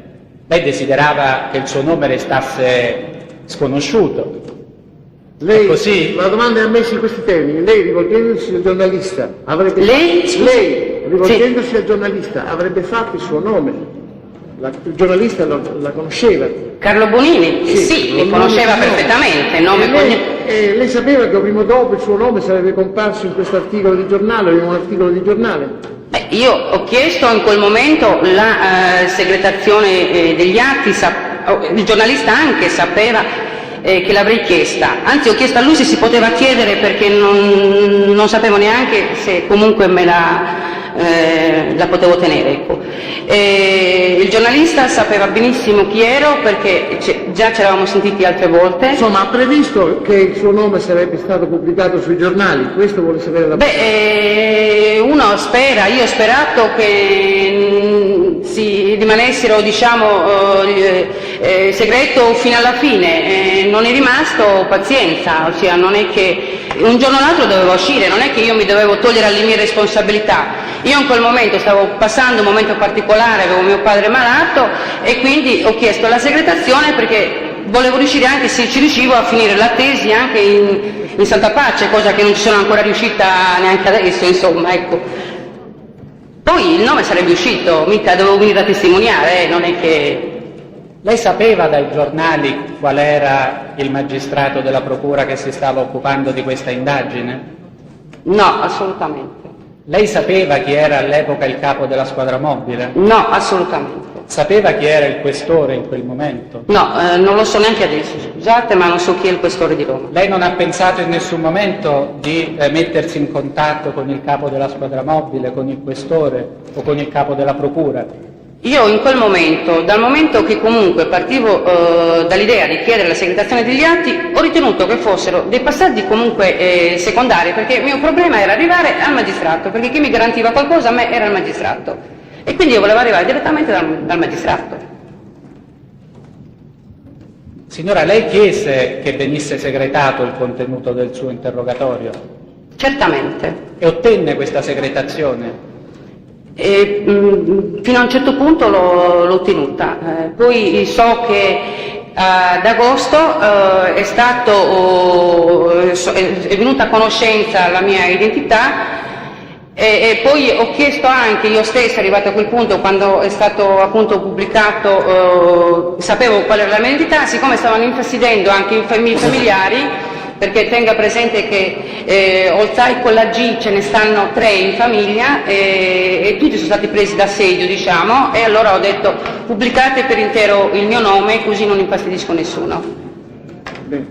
Lei desiderava che il suo nome restasse sconosciuto. Lei, è così? La domanda è ammessa in questi termini. Lei, rivolgendosi al giornalista, avrebbe al giornalista avrebbe fatto il suo nome. Il giornalista la conosceva. Carlo Bonini? Sì, li conosceva perfettamente. Nome, lei sapeva che prima o dopo il suo nome sarebbe comparso in questo articolo di giornale, in un articolo di giornale? Io ho chiesto in quel momento la segretazione degli atti, il giornalista anche sapeva che l'avrei chiesta, anzi ho chiesto a lui se si poteva chiedere perché non sapevo neanche se comunque me la potevo tenere. Ecco. Il giornalista sapeva benissimo chi ero perché già ci eravamo sentiti altre volte. Insomma, ha previsto che il suo nome sarebbe stato pubblicato sui giornali, questo vuole sapere da uno spera, io ho sperato che si rimanessero, diciamo, segreto fino alla fine, non è rimasto, pazienza, ossia non è che un giorno o l'altro dovevo uscire, non è che io mi dovevo togliere alle mie responsabilità. Io in quel momento stavo passando un momento particolare, avevo mio padre malato e quindi ho chiesto la segretazione perché volevo riuscire, anche se ci riuscivo, a finire la tesi anche in santa pace, cosa che non ci sono ancora riuscita neanche adesso, insomma, ecco. Poi il nome sarebbe uscito, mica dovevo venire a testimoniare, non è che... Lei sapeva dai giornali qual era il magistrato della procura che si stava occupando di questa indagine? No, assolutamente. Lei sapeva chi era all'epoca il capo della squadra mobile? No, assolutamente. Sapeva chi era il questore in quel momento? No, non lo so neanche adesso, scusate, ma non so chi è il questore di Roma. Lei non ha pensato in nessun momento di mettersi in contatto con il capo della squadra mobile, con il questore o con il capo della procura? Io in quel momento, dal momento che comunque partivo dall'idea di chiedere la segretazione degli atti, ho ritenuto che fossero dei passaggi comunque secondari, perché il mio problema era arrivare al magistrato, perché chi mi garantiva qualcosa a me era il magistrato. E quindi io volevo arrivare direttamente dal magistrato. Signora, lei chiese che venisse segretato il contenuto del suo interrogatorio? Certamente. E ottenne questa segretazione? Fino a un certo punto l'ho ottenuta, poi so che ad agosto è venuta a conoscenza la mia identità e poi ho chiesto anche io stessa, arrivata a quel punto quando è stato appunto pubblicato, sapevo qual era la mia identità, siccome stavano infastidendo anche i miei familiari, perché tenga presente che Olzai con la G ce ne stanno 3 in famiglia e tutti sono stati presi d'assedio, diciamo, e allora ho detto pubblicate per intero il mio nome così non infastidisco nessuno. Bene.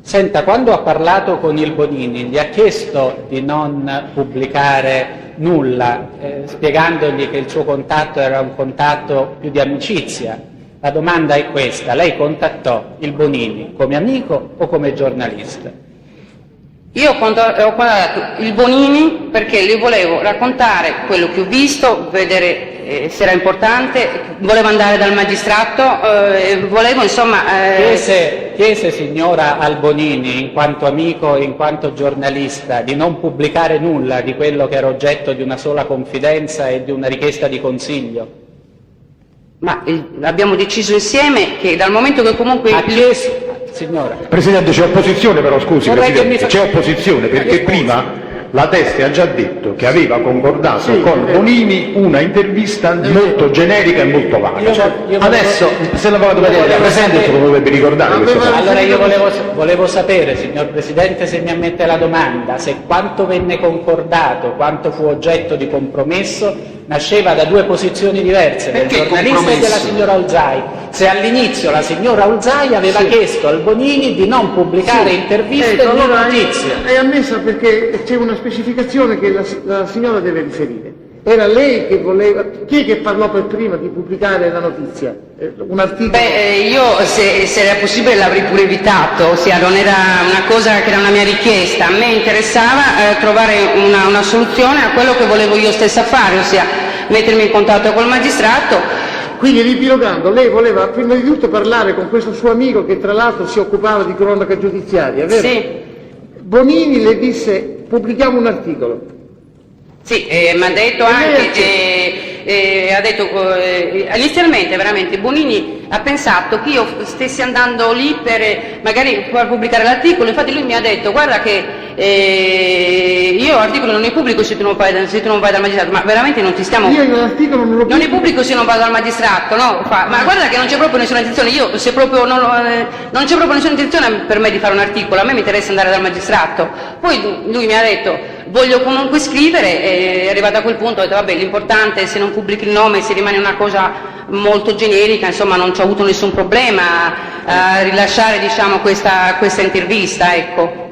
Senta, quando ha parlato con il Bonini gli ha chiesto di non pubblicare nulla, spiegandogli che il suo contatto era un contatto più di amicizia. La domanda è questa: lei contattò il Bonini come amico o come giornalista? Io ho contattato il Bonini perché gli volevo raccontare quello che ho visto, vedere se era importante, volevo andare dal magistrato, volevo insomma... Chiese signora al Bonini, in quanto amico e in quanto giornalista, di non pubblicare nulla di quello che era oggetto di una sola confidenza e di una richiesta di consiglio? Ma abbiamo deciso insieme che dal momento che comunque... Ha chiesto... Signora. Presidente, c'è opposizione però, scusi Presidente, c'è opposizione perché scusi. Prima la Teste ha già detto che aveva concordato con Bonini una intervista molto generica e molto vaga. Adesso, se l'avvocato Padella era presente, se lo dovrebbe ricordare questa cosa. Allora io volevo sapere, signor Presidente, se mi ammette la domanda, se quanto venne concordato, quanto fu oggetto di compromesso, nasceva da 2 posizioni diverse, del giornalista e della signora Olzai. Se all'inizio la signora Olzai aveva chiesto al Bonini di non pubblicare interviste e notizie. È ammessa perché c'è una specificazione che la signora deve riferire. Era lei che voleva... Chi è che parlò per prima di pubblicare la notizia? Un articolo? Io se era possibile l'avrei pure evitato, ossia non era una cosa che era una mia richiesta, a me interessava trovare una soluzione a quello che volevo io stessa fare, ossia mettermi in contatto col magistrato. Quindi ripilogando, lei voleva prima di tutto parlare con questo suo amico che tra l'altro si occupava di cronaca giudiziaria, vero? Sì. Bonini le disse pubblichiamo un articolo. Sì, mi ha detto anche, ha detto, inizialmente veramente Bonini ha pensato che io stessi andando lì per magari far pubblicare l'articolo, infatti lui mi ha detto guarda che io io articoli non ne pubblico se tu non vai dal magistrato, ma veramente non ti stiamo... Io l'articolo non lo Non ne pubblico se non vado dal magistrato, no? Ma guarda che non c'è proprio nessuna intenzione, io se proprio non c'è proprio nessuna intenzione per me di fare un articolo, a me mi interessa andare dal magistrato. Poi lui mi ha detto, voglio comunque scrivere, e è arrivato a quel punto, ho detto vabbè, l'importante è se non pubblichi il nome, se rimane una cosa molto generica, insomma non ci ho avuto nessun problema a rilasciare, diciamo, questa intervista, ecco.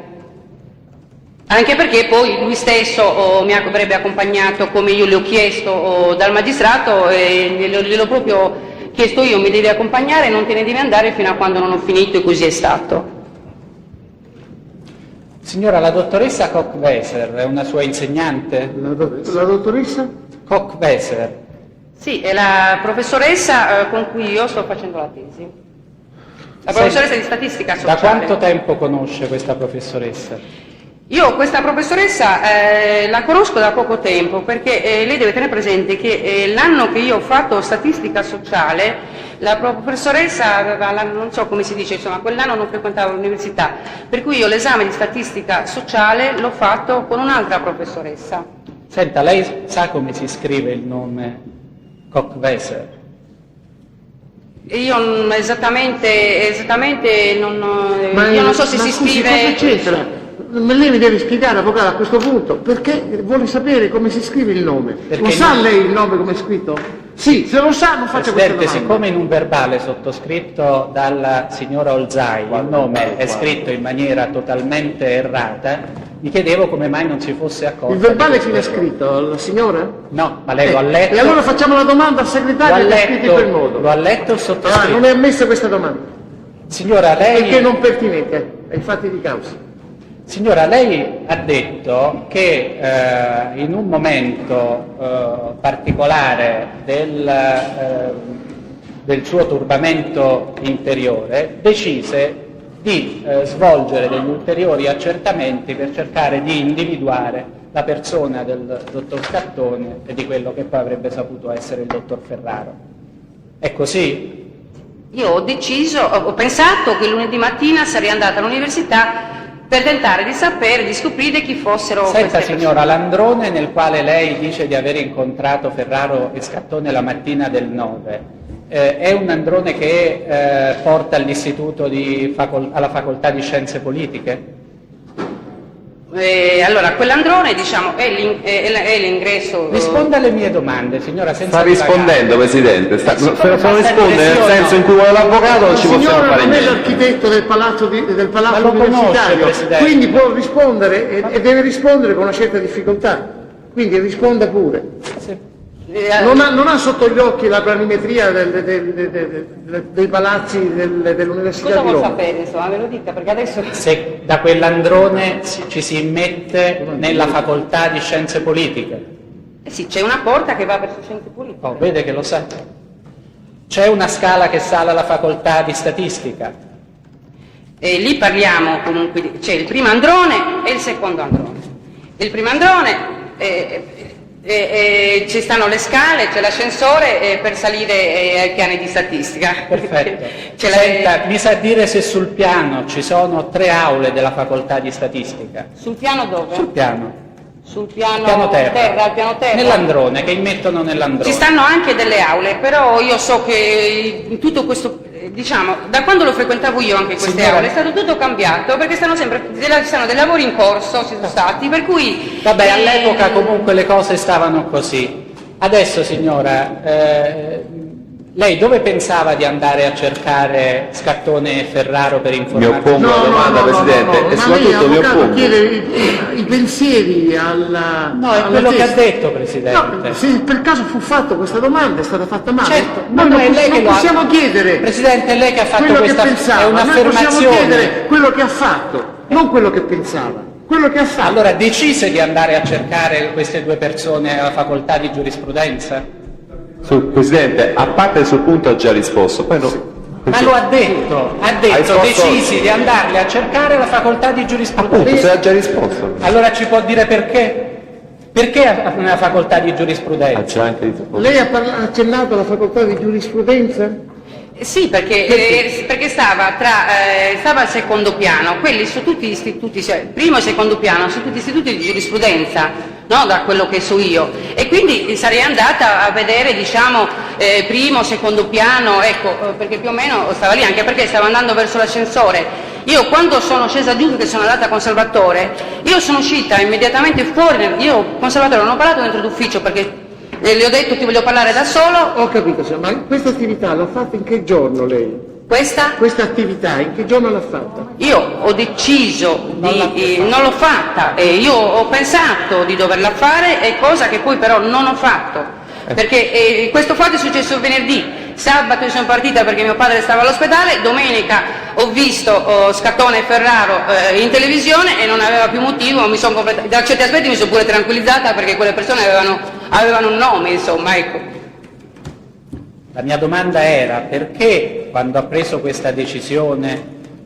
Anche perché poi lui stesso mi avrebbe accompagnato come io le ho chiesto dal magistrato e gliel'ho proprio chiesto io, mi devi accompagnare, non te ne devi andare fino a quando non ho finito, e così è stato. Signora, la dottoressa Koch-Weser è una sua insegnante? La dottoressa? Koch-Weser. Sì, è la professoressa con cui io sto facendo la tesi. La professoressa di statistica sociale. Da quanto tempo conosce questa professoressa? Io questa professoressa la conosco da poco tempo, perché lei deve tenere presente che l'anno che io ho fatto statistica sociale, la professoressa aveva, non so come si dice, insomma, quell'anno non frequentavo l'università, per cui io l'esame di statistica sociale l'ho fatto con un'altra professoressa. Senta, lei sa come si scrive il nome Koch-Weser? Io esattamente io non so se si scusi, scrive... cosa c'entra? Lei mi deve spiegare, avvocato, a questo punto, perché vuole sapere come si scrive il nome. Perché lo sa lei il nome come è scritto? Sì, se lo sa non faccia questa Presidente, domanda. siccome in un verbale sottoscritto dalla signora Olzai il nome è scritto in maniera totalmente errata, mi chiedevo come mai non si fosse accorto. Il verbale chi l'ha scritto? La signora? No, ma lei lo ha letto. E allora facciamo la domanda al segretario che ha scritto in quel modo. Lo ha letto il sottoscritto. Non è ammessa questa domanda. Signora, Perché lei... non pertinente ai fatti di causa. Signora, lei ha detto che in un momento particolare del suo turbamento interiore decise di svolgere degli ulteriori accertamenti per cercare di individuare la persona del dottor Scattone e di quello che poi avrebbe saputo essere il dottor Ferraro. È così? Io ho pensato che lunedì mattina sarei andata all'università per tentare di sapere, di scoprire chi fossero Senta queste signora, l'androne nel quale lei dice di aver incontrato Ferraro e Scattone la mattina del 9, è un androne che porta all'istituto alla facoltà di scienze politiche? Allora, quell'androne, diciamo, è l'ingresso... Risponda alle mie domande, signora, senza Sta rispondendo, Presidente. Se non risponde nel senso in cui vuole l'avvocato non ci possiamo Signora fare non è niente. l'architetto del palazzo Ma lo conosce, universitario, Presidente. quindi può rispondere e deve rispondere con una certa difficoltà. Quindi risponda pure. Non ha sotto gli occhi la planimetria dei palazzi dell'Università Cosa di vuol Roma? sapere, insomma, ve lo dica, perché adesso... Se da quell'androne ci si immette nella facoltà di scienze politiche? Sì, c'è una porta che va verso scienze politiche. Oh, vede che lo sa. C'è una scala che sale alla facoltà di statistica? E lì parliamo comunque, c'è il primo androne e il secondo androne. Il primo androne, ci stanno le scale, c'è l'ascensore per salire ai piani di statistica. Perfetto. C'è Senta, mi sa dire se sul piano ci sono 3 aule della facoltà di statistica? Sul piano dove? Sul piano. Sul piano, Piano terra. al piano terra. Nell'androne, che immettono nell'androne. Ci stanno anche delle aule, però io so che in tutto questo, diciamo, da quando lo frequentavo io anche queste Signora. aule, è stato tutto cambiato, perché stanno dei lavori in corso, ci sono stati, per cui... Vabbè, all'epoca comunque le cose stavano così. Adesso, signora, lei dove pensava di andare a cercare Scattone e Ferraro per Mi informarsi? oppongo alla domanda, Presidente, e ma lei, soprattutto mi avvocato, oppongo. chiede i pensieri alla... No, è alla quello che ha testa. detto, Presidente. No, se per caso fu fatta questa domanda, è stata fatta male. Certo, ma noi no, è lei che non lo ha- possiamo chiedere Presidente, è lei che ha fatto quello questa... che pensava, è noi possiamo un'affermazione. chiedere quello che ha fatto, non quello che pensava, quello che ha fatto. Allora, decise di andare a cercare queste 2 persone alla facoltà di giurisprudenza? Presidente, a parte sul punto ha già risposto, poi no. Ma lo ha detto, risposto- decisi di andarle a cercare alla facoltà di Appunto, giurisprudenza. se ha già risposto. Allora ci può dire perché? Perché nella facoltà di Ha giurisprudenza? già anche risposto. Lei ha accennato alla facoltà di giurisprudenza? Sì, perché stava al secondo piano, quelli sono tutti istituti, cioè, primo e secondo piano, sono tutti istituti di giurisprudenza, no? Da quello che so io, e quindi sarei andata a vedere, diciamo, primo, secondo piano, ecco, perché più o meno stava lì, anche perché stava andando verso l'ascensore. Io quando sono scesa giù, che sono andata con Salvatore, io sono uscita immediatamente fuori, io con Salvatore non ho parlato dentro d'ufficio perché le ho detto ti voglio parlare da solo. Ho capito, ma questa attività l'ha fatta in che giorno lei? Questa? Questa attività in che giorno l'ha fatta? Io ho deciso non l'ho fatta, e io ho pensato di doverla fare, è cosa che poi però non ho fatto, perché questo fatto è successo venerdì. Sabato io sono partita perché mio padre stava all'ospedale, domenica ho visto Scattone e Ferraro in televisione e non aveva più motivo, da certi aspetti mi sono pure tranquillizzata perché quelle persone avevano un nome, insomma, ecco. La mia domanda era: perché quando ha preso questa decisione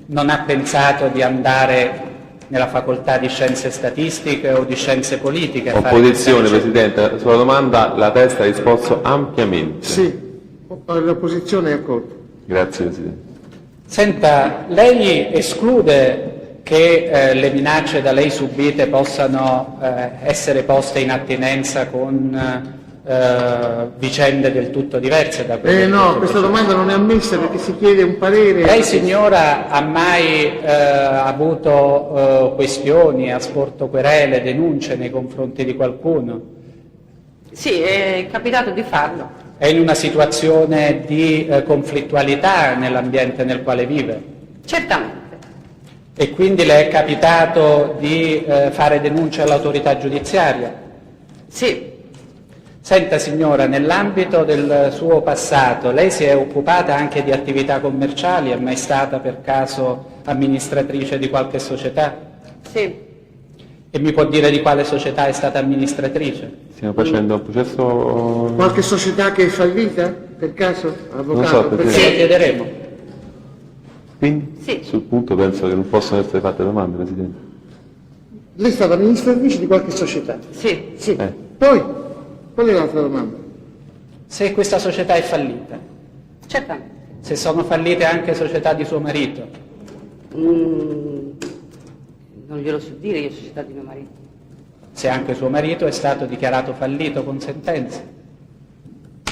non ha pensato di andare nella facoltà di scienze statistiche o di scienze politiche? Opposizione, Presidente, sulla domanda la testa ha risposto ampiamente. Sì, l'opposizione è accolta. Grazie Presidente. Senta, lei esclude che le minacce da lei subite possano essere poste in attinenza con vicende del tutto diverse da quelle? No, questa domanda non è ammessa perché si chiede un parere. Lei, signora, ha mai avuto questioni, ha sporto querele, denunce nei confronti di qualcuno? Sì, è capitato di farlo. È in una situazione di conflittualità nell'ambiente nel quale vive? Certamente. E quindi le è capitato di fare denunce all'autorità giudiziaria? Sì. Senta signora, nell'ambito del suo passato lei si è occupata anche di attività commerciali? È mai stata per caso amministratrice di qualche società? Sì. E mi può dire di quale società è stata amministratrice? Stiamo facendo un processo... Qualche società che è fallita, per caso, avvocato? Non so, perché- Sì, chiederemo. Quindi Sì. sul punto penso che non possono essere fatte domande, Presidente. Lei è stata amministratrice di qualche società? Sì. Sì. Poi, qual è l'altra domanda? Se questa società è fallita, Certamente. se sono fallite anche società di suo marito, Non glielo so dire io, società di mio marito. se anche suo marito è stato dichiarato fallito con sentenza.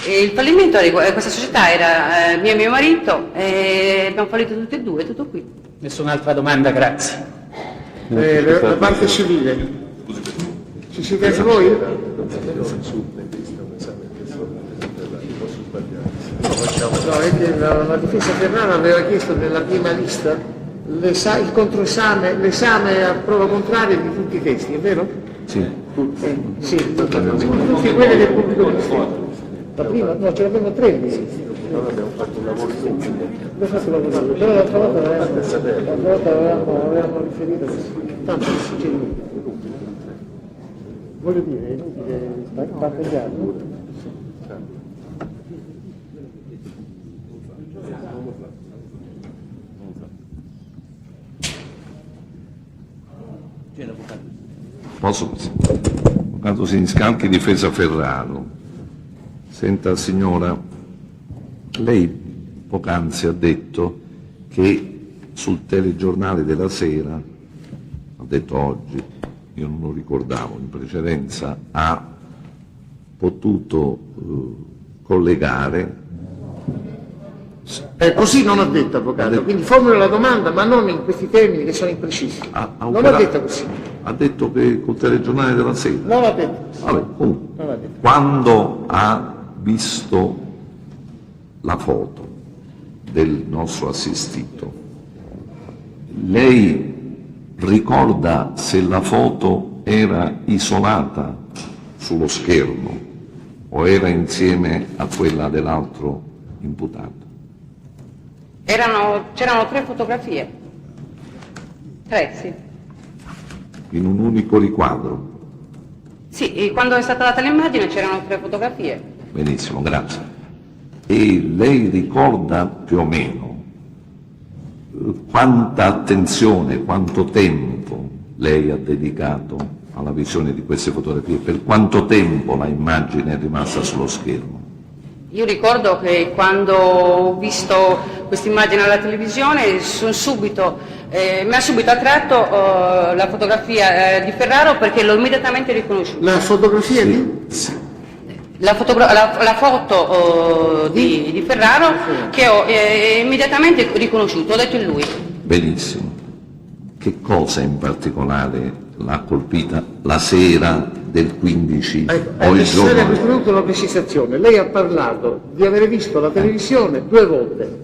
E il fallimento di questa società era mio e mio marito, e abbiamo fallito tutti e due, tutto qui. Nessun'altra domanda, grazie. La parte civile. Ci siete anche voi? No, è che la difesa Ferrara aveva chiesto nella prima lista il controesame, l'esame a prova contraria di tutti i testi, è vero? Sì. Sì, tutti quelli del pubblico ministero. La prima? No, ce l'abbiamo tre lì. Noi abbiamo fatto un lavoro insieme. Abbiamo fatto un lavoro, però l'altra volta avevamo riferito così. Tanto c'è voglio dire, è inutile battegliare. Posso? Avvocato Siniscalchi, difesa Ferraro. Senta signora, lei poc'anzi ha detto che sul telegiornale della sera, ha detto oggi, io non lo ricordavo in precedenza, ha potuto collegare. Così non ho detto, avvocato, quindi formula la domanda ma non in questi termini che sono imprecisi. Non ho detto così. Ha detto che col telegiornale della sera? Non l'ho detto così. Vabbè, comunque, Non l'ho detto. quando ha visto la foto del nostro assistito, lei ricorda se la foto era isolata sullo schermo o era insieme a quella dell'altro imputato? C'erano 3 fotografie. 3, sì. In un unico riquadro? Sì, e quando è stata data l'immagine c'erano 3 fotografie. Benissimo, grazie. E lei ricorda più o meno quanta attenzione, quanto tempo lei ha dedicato alla visione di queste fotografie? Per quanto tempo la immagine è rimasta sullo schermo? Io ricordo che quando ho visto questa immagine alla televisione mi ha subito attratto la fotografia di Ferraro, perché l'ho immediatamente riconosciuto. La fotografia di? La foto di Ferraro, che ho immediatamente riconosciuto, ho detto è lui. Benissimo. Che cosa in particolare l'ha colpita la sera del 15 o il giorno? È questo punto una precisazione. Lei ha parlato di avere visto la televisione 2 volte,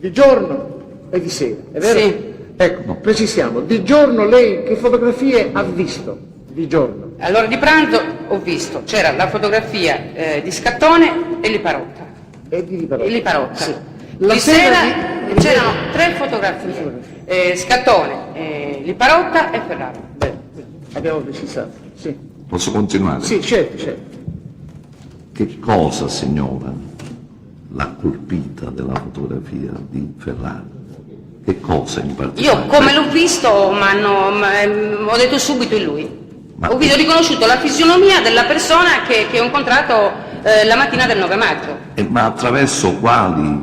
di giorno e di sera, è vero? Sì. Ecco, no. Precisiamo, di giorno lei che fotografie ha visto? Di giorno. All'ora di pranzo ho visto, c'era la fotografia di Scattone e Liparotta. E di Liparotta? Liparotta. Sì. Di sera c'erano 3 fotografie, Scattone, Liparotta e Ferraro. Bene, abbiamo precisato, sì. Posso continuare? Sì, certo. Che cosa, signora, l'ha colpita della fotografia di Ferrari? Che cosa in particolare? Io come l'ho visto ho detto subito è lui. Ho riconosciuto la fisionomia della persona che ho incontrato la mattina del 9 maggio. Ma attraverso quali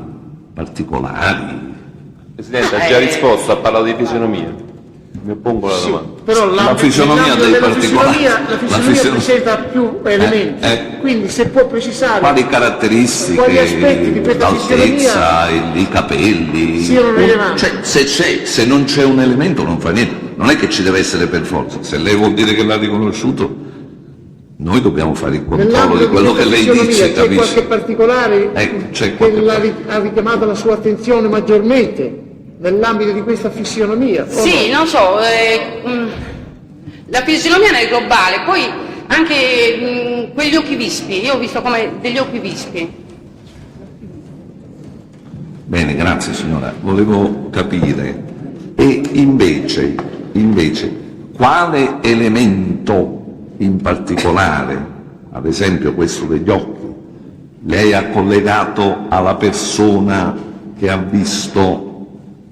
particolari? Presidente, ha già risposto, ha parlato di fisionomia. Mi oppongo alla domanda. Però la fisionomia dei particolari. La fisionomia presenta più elementi, quindi se può precisare quali caratteristiche, quali aspetti di questa l'altezza, i capelli, siano rilevanti. Cioè, se non c'è un elemento non fa niente, non è che ci deve essere per forza. Se lei vuol dire che l'ha riconosciuto, noi dobbiamo fare il controllo di quello che lei dice, c'è qualche particolare c'è che ha richiamato la sua attenzione maggiormente nell'ambito di questa fisionomia? Sì, no? non so, la fisionomia nel globale, poi anche quegli occhi vispi, io ho visto come degli occhi vispi. Bene, grazie signora. Volevo capire, e invece, quale elemento in particolare, ad esempio questo degli occhi, lei ha collegato alla persona che ha visto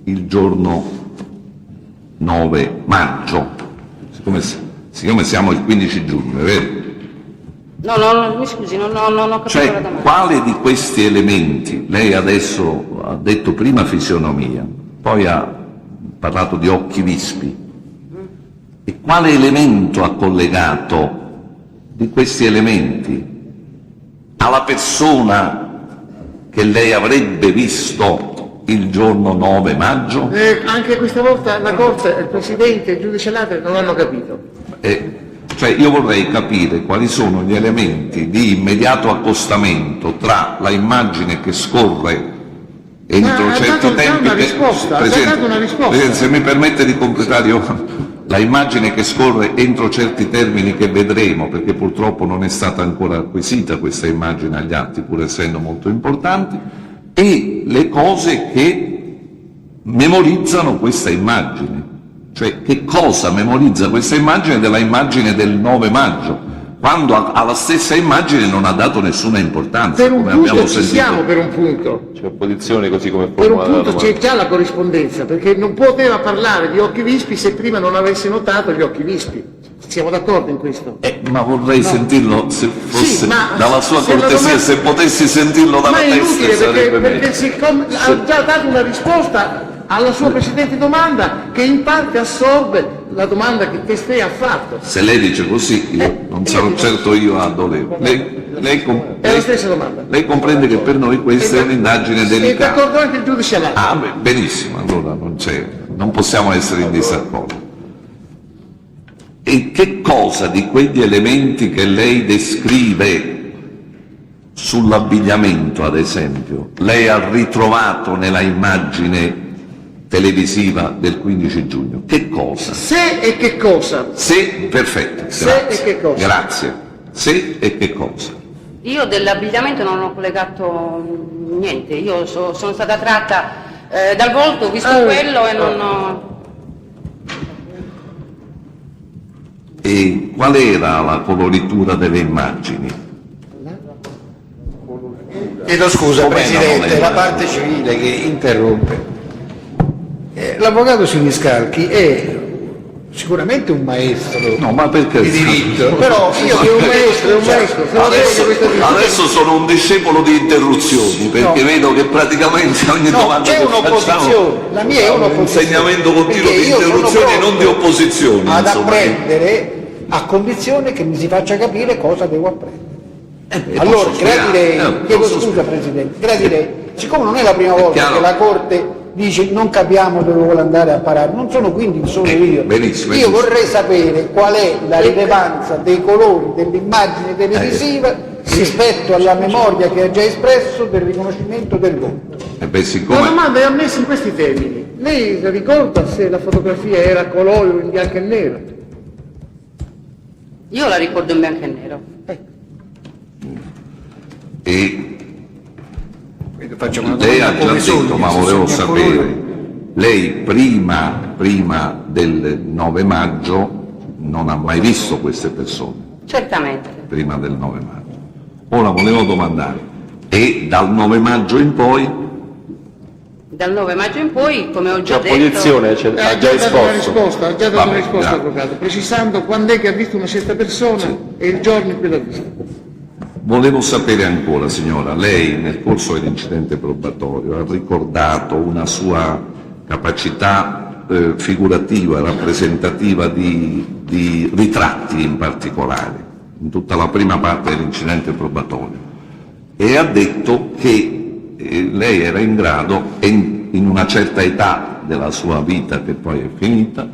il giorno 9 maggio, siccome siamo il 15 giugno, è vero? No, mi scusi, non ho capito la domanda. Quale di questi elementi, lei adesso ha detto prima fisionomia, poi ha parlato di occhi vispi, e quale elemento ha collegato di questi elementi alla persona che lei avrebbe visto il giorno 9 maggio? Anche questa volta la Corte, il Presidente e il Giudice Ladri non hanno capito. Cioè io vorrei capire quali sono gli elementi di immediato accostamento tra la immagine che scorre entro certi tempi. Presidente, se mi permette di completare la immagine che scorre entro certi termini che vedremo, perché purtroppo non è stata ancora acquisita questa immagine agli atti, pur essendo molto importanti, e le cose che memorizzano questa immagine, cioè che cosa memorizza questa immagine della immagine del 9 maggio, quando alla stessa immagine non ha dato nessuna importanza. Per un come punto abbiamo ci sentito. siamo, per un punto. C'è opposizione così come Per un formulata la punto domanda. c'è già la corrispondenza, perché non poteva parlare di occhi vispi se prima non avesse notato gli occhi vispi. Siamo d'accordo in questo? Ma vorrei sentirlo, se fosse Sì, ma dalla sua se la cortesia, domanda- se potessi sentirlo dalla Ma è testa inutile sarebbe perché meglio. siccome ha già dato una risposta alla sua precedente domanda che in parte assorbe la domanda che testé ha fatto. Se lei dice così, io non sarò certo io a dolerlo. È la stessa domanda. Lei comprende che per noi questa è un'indagine È delicata. d'accordo anche il giudice Ladri. Ah, benissimo, allora non possiamo essere in disaccordo. E che cosa di quegli elementi che lei descrive sull'abbigliamento, ad esempio, lei ha ritrovato nella immagine televisiva del 15 giugno? Che cosa? Se e che cosa? Se, perfetto, Se grazie. e che cosa? Grazie. Se e che cosa? Io dell'abbigliamento non ho collegato niente, io sono stata tratta dal volto, ho visto quello e non ho... E qual era la coloritura delle immagini? Chiedo scusa, Com'è Presidente, la la parte civile che interrompe. L'avvocato Siniscalchi è sicuramente un maestro No, ma perché? di diritto, però io che un maestro, Adesso sono un discepolo di interruzioni, perché vedo che praticamente ogni domanda c'è che un'opposizione, facciamo la mia è un un'opposizione. insegnamento continuo Perché di io sono interruzioni e pronto non di opposizioni. ad insomma. apprendere a condizione che mi si faccia capire cosa devo apprendere. Allora, posso spiegare, chiedo posso scusa Presidente, gradirei, siccome non è la prima volta chiaro. che la Corte dice non capiamo dove vuole andare a parare, non sono quindi solo io. benissimo, Io benissimo. vorrei sapere qual è la rilevanza dei colori dell'immagine televisiva rispetto alla memoria che ha già espresso del riconoscimento del voto. Beh, siccome... La domanda è ammessa in questi termini. Lei ricorda se la fotografia era a colore o in bianco e nero? Io la ricordo in bianco e nero. E Facciamo una lei domanda ha già come detto, sogno, ma se volevo sogna sapere, colori. lei prima del 9 maggio non ha mai visto queste persone, Certamente. prima del 9 maggio. Ora volevo domandare, e dal 9 maggio in poi? Dal 9 maggio in poi, come ho già La detto... posizione Ha già dato una risposta, Vabbè, grazie. avvocato, precisando quando è che ha visto una certa persona e il giorno in cui l'ha vista. Volevo sapere ancora, signora, lei nel corso dell'incidente probatorio ha ricordato una sua capacità figurativa, rappresentativa di ritratti in particolare, in tutta la prima parte dell'incidente probatorio, e ha detto che lei era in grado, in una certa età della sua vita che poi è finita,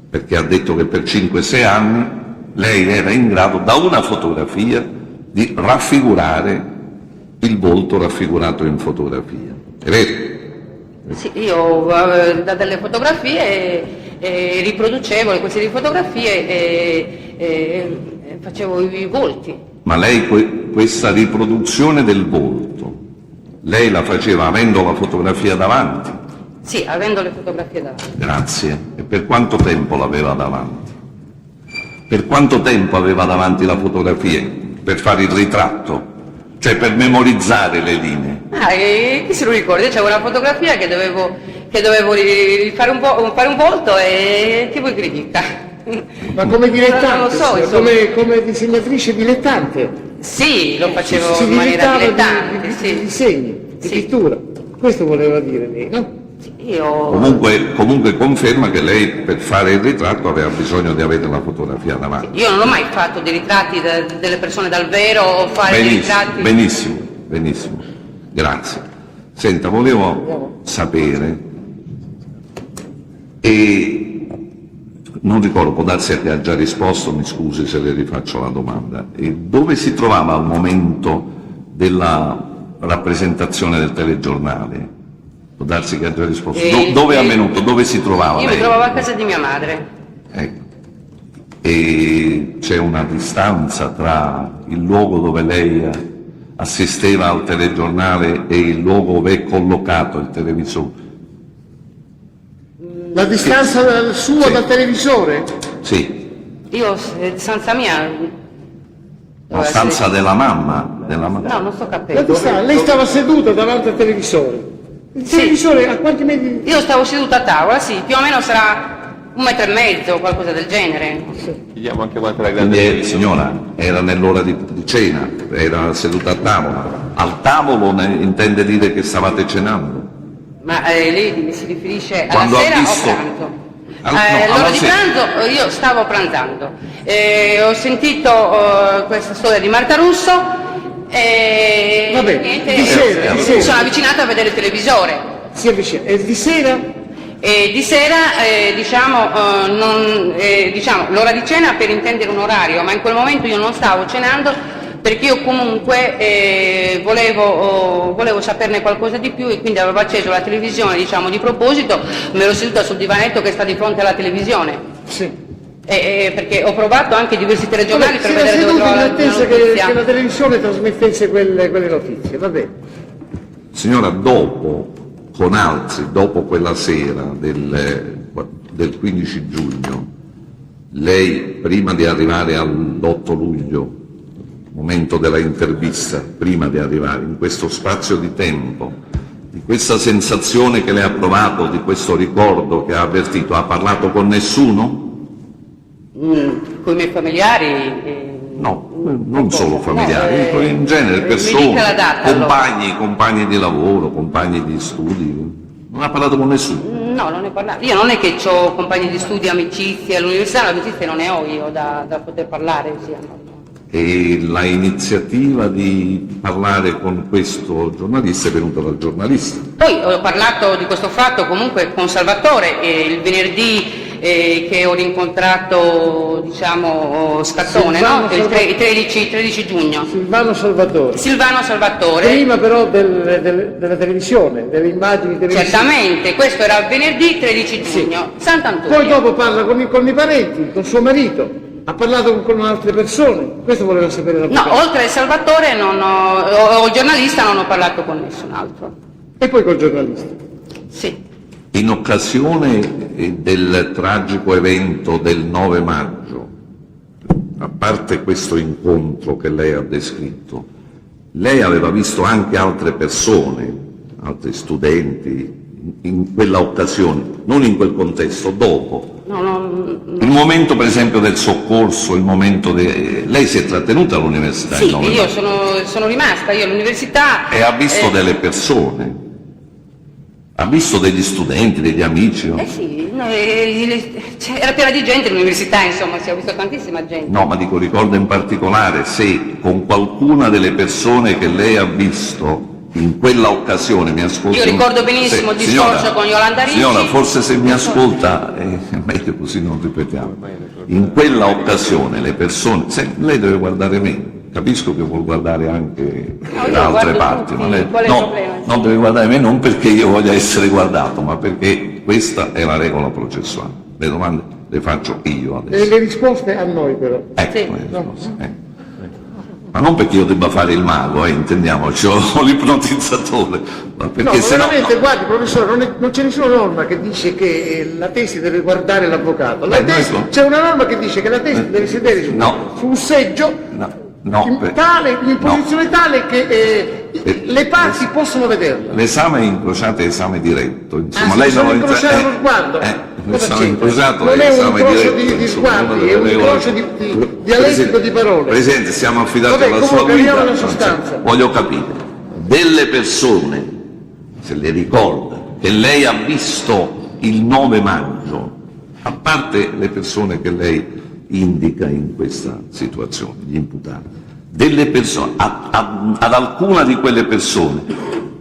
perché ha detto che per 5-6 anni lei era in grado da una fotografia di raffigurare il volto raffigurato in fotografia. È vero? Sì, io da delle fotografie riproducevo queste fotografie e facevo i volti. Ma lei questa riproduzione del volto, lei la faceva avendo la fotografia davanti? Sì, avendo le fotografie davanti. Grazie. E per quanto tempo l'aveva davanti? Per quanto tempo aveva davanti la fotografia? Per fare il ritratto? Cioè per memorizzare le linee? Chi se lo ricorda? Io c'avevo una fotografia che dovevo fare un volto e che vuoi che dica? Ma come dilettante, Non lo so, insomma. come disegnatrice dilettante? Sì, lo facevo Si in maniera dilettava dilettante, di sì. disegni, di Sì. pittura. Questo voleva dire lei, no? Io... Comunque conferma che lei per fare il ritratto aveva bisogno di avere la fotografia davanti. Io non ho mai fatto dei ritratti delle persone dal vero o fare dei ritratti... Benissimo, grazie. Senta, volevo sapere, e non ricordo, può darsi che ha già risposto, mi scusi se le rifaccio la domanda, e dove si trovava al momento della rappresentazione del telegiornale? Può darsi che ha già risposto. Dove è avvenuto? Dove si trovava Io lei? mi trovavo a casa di mia madre. Ecco. E c'è una distanza tra il luogo dove lei assisteva al telegiornale e il luogo dove è collocato il televisore? La distanza sua Sì. dal televisore? Sì, Io, stanza mia... la stanza della mamma. No, non sto La capendo. distanza, lei stava seduta davanti al televisore. Il Sì. televisore a quanti metri? Io stavo seduta a tavola, sì, più o meno sarà 1,5 metri o qualcosa del genere. Chiediamo anche quanto era Quindi, grande. signora, era nell'ora di cena, era seduta a tavola. Al tavolo intende dire che stavate cenando? Ma lei si riferisce alla Quando ha sera visto- o pranzo? No, L'ora alla di sera. pranzo io stavo pranzando. Ho sentito questa storia di Marta Russo e Vabbè, niente, di sera, di mi sera. sono avvicinata a vedere il televisore. Si avvicina. E di sera? E di sera, diciamo, l'ora di cena per intendere un orario, ma in quel momento io non stavo cenando perché io comunque volevo saperne qualcosa di più e quindi avevo acceso la televisione, diciamo, di proposito, mi ero seduta sul divanetto che sta di fronte alla televisione. Sì. Perché ho provato anche diversi telegiornali per si era vedere dove seduta in trovare la attesa che notizia. la televisione trasmettesse quelle notizie, va bene. Signora, dopo quella sera del 15 giugno, lei, prima di arrivare all'8 luglio, momento della intervista, prima di arrivare in questo spazio di tempo, di questa sensazione che lei ha provato, di questo ricordo che ha avvertito, ha parlato con nessuno? con i miei familiari. No, non solo familiari, No, in genere mi persone, dica la data, compagni di lavoro, compagni di studi. Non ha parlato con nessuno? No, non ne parlavo. Io non è che ho compagni di studio, amicizie all'università, l'amicizia non ne ho io da poter parlare. E la iniziativa di parlare con questo giornalista è venuta dal giornalista. Poi ho parlato di questo fatto comunque con Salvatore il venerdì che ho rincontrato, diciamo, Scattone, no? Il 13 giugno. Silvano Salvatore. Prima però della televisione, delle immagini televisive. Certamente, questo era venerdì 13 giugno, Sant'Antonio. Poi dopo parla con i parenti, con suo marito, ha parlato con altre persone, questo voleva sapere l'avvocato. No, oltre a Salvatore o il giornalista non ho parlato con nessun altro. E poi col giornalista. Sì. In occasione del tragico evento del 9 maggio, a parte questo incontro che lei ha descritto, lei aveva visto anche altre persone, altri studenti, in quella occasione, non in quel contesto, dopo. No. Il momento per esempio del soccorso, il momento lei si è trattenuta all'università? Sì, io sono rimasta, io all'università... E ha visto delle persone? Ha visto degli studenti, degli amici? No? Sì, era piena di gente all'università, insomma, si è visto tantissima gente. No, ma dico, ricorda in particolare se con qualcuna delle persone che lei ha visto in quella occasione, mi ascolta? Io ricordo benissimo il discorso con Yolanda Ricci. Signora, forse se mi ascolta è meglio così, non ripetiamo. In quella occasione le persone, lei deve guardare me. Capisco che vuol guardare anche da altre parti, ma lei non deve guardare me, non perché io voglia essere guardato, ma perché questa è la regola processuale. Le domande le faccio io adesso. E le risposte a noi però. Ecco, sì. Le risposte, Ma non perché io debba fare il mago, intendiamoci, o l'ipnotizzatore. Ma perché veramente, guardi professore, non c'è nessuna norma che dice che la tesi deve guardare l'avvocato. C'è una norma che dice che la tesi deve sedere su un seggio in posizione tale che le parti possono vederla. L'esame incrociato è esame diretto, insomma, lei non incrociare lo sguardo. L'esame incrociato non è un esame incrocio diretto, di sguardi, è un incrocio di dialettico di parole. Presidente, siamo affidati alla sua guida. La sostanza. Voglio capire, delle persone, se le ricorda, che lei ha visto il 9 maggio, a parte le persone che lei indica in questa situazione, gli imputati, delle persone, ad alcuna di quelle persone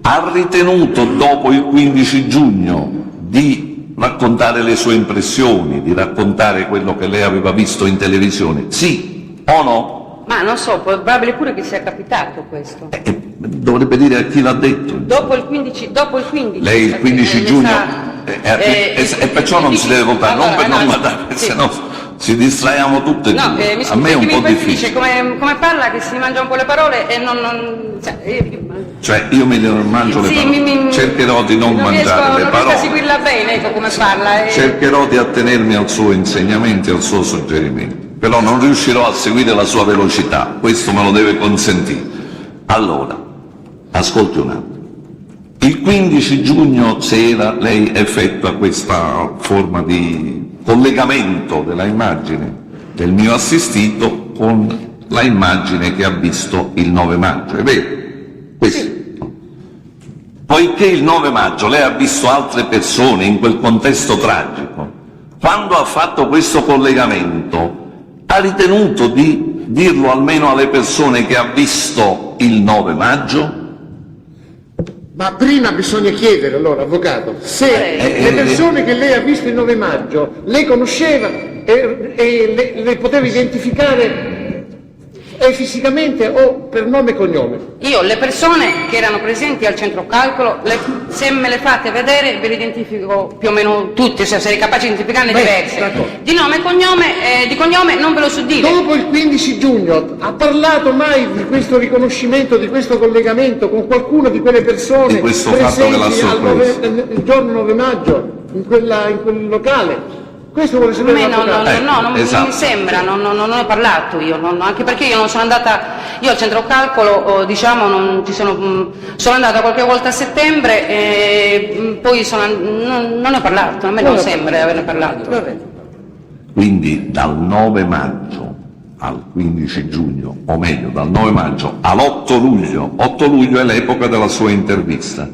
ha ritenuto dopo il 15 giugno di raccontare le sue impressioni, di raccontare quello che lei aveva visto in televisione, sì o no? Ma non so, probabile pure che sia capitato questo. Dovrebbe dire a chi l'ha detto. Dopo il 15. Lei il 15 giugno e perciò non si deve votare, non per non mandare, se no ci distraiamo tutte e due. Mi scusi, a me è un po' difficile. Come parla che si mangia un po' le parole e cioè io mi mangio le parole, cercherò di non mangiare le parole. Non riesco a seguirla bene, ecco come parla. Cercherò di attenermi al suo insegnamento e al suo suggerimento, però non riuscirò a seguire la sua velocità, questo me lo deve consentire. Allora, ascolti un attimo. Il 15 giugno sera lei effettua questa forma di collegamento della immagine del mio assistito con la immagine che ha visto il 9 maggio, è vero? Questo. Sì. Poiché il 9 maggio lei ha visto altre persone in quel contesto tragico, quando ha fatto questo collegamento ha ritenuto di dirlo almeno alle persone che ha visto il 9 maggio? Ma prima bisogna chiedere, allora, avvocato, se le persone che lei ha visto il 9 maggio lei conosceva e le poteva identificare fisicamente o per nome e cognome? Io le persone che erano presenti al centro calcolo, se me le fate vedere ve le identifico più o meno tutte, se sarei capace di identificarne diverse. Di nome e di cognome non ve lo so dire. Dopo il 15 giugno ha parlato mai di questo riconoscimento, di questo collegamento con qualcuna di quelle persone di questo fatto che l'ha sorpreso il giorno 9 maggio in quel locale? Questo vuole sapere non mi sembra, non ho parlato io, anche perché io non sono andata, io al centro calcolo sono andata qualche volta a settembre e poi non ne ho parlato, a me non sembra di averne parlato. quindi dal 9 maggio al 15 giugno, o meglio dal 9 maggio all'8 luglio, 8 luglio è l'epoca della sua intervista,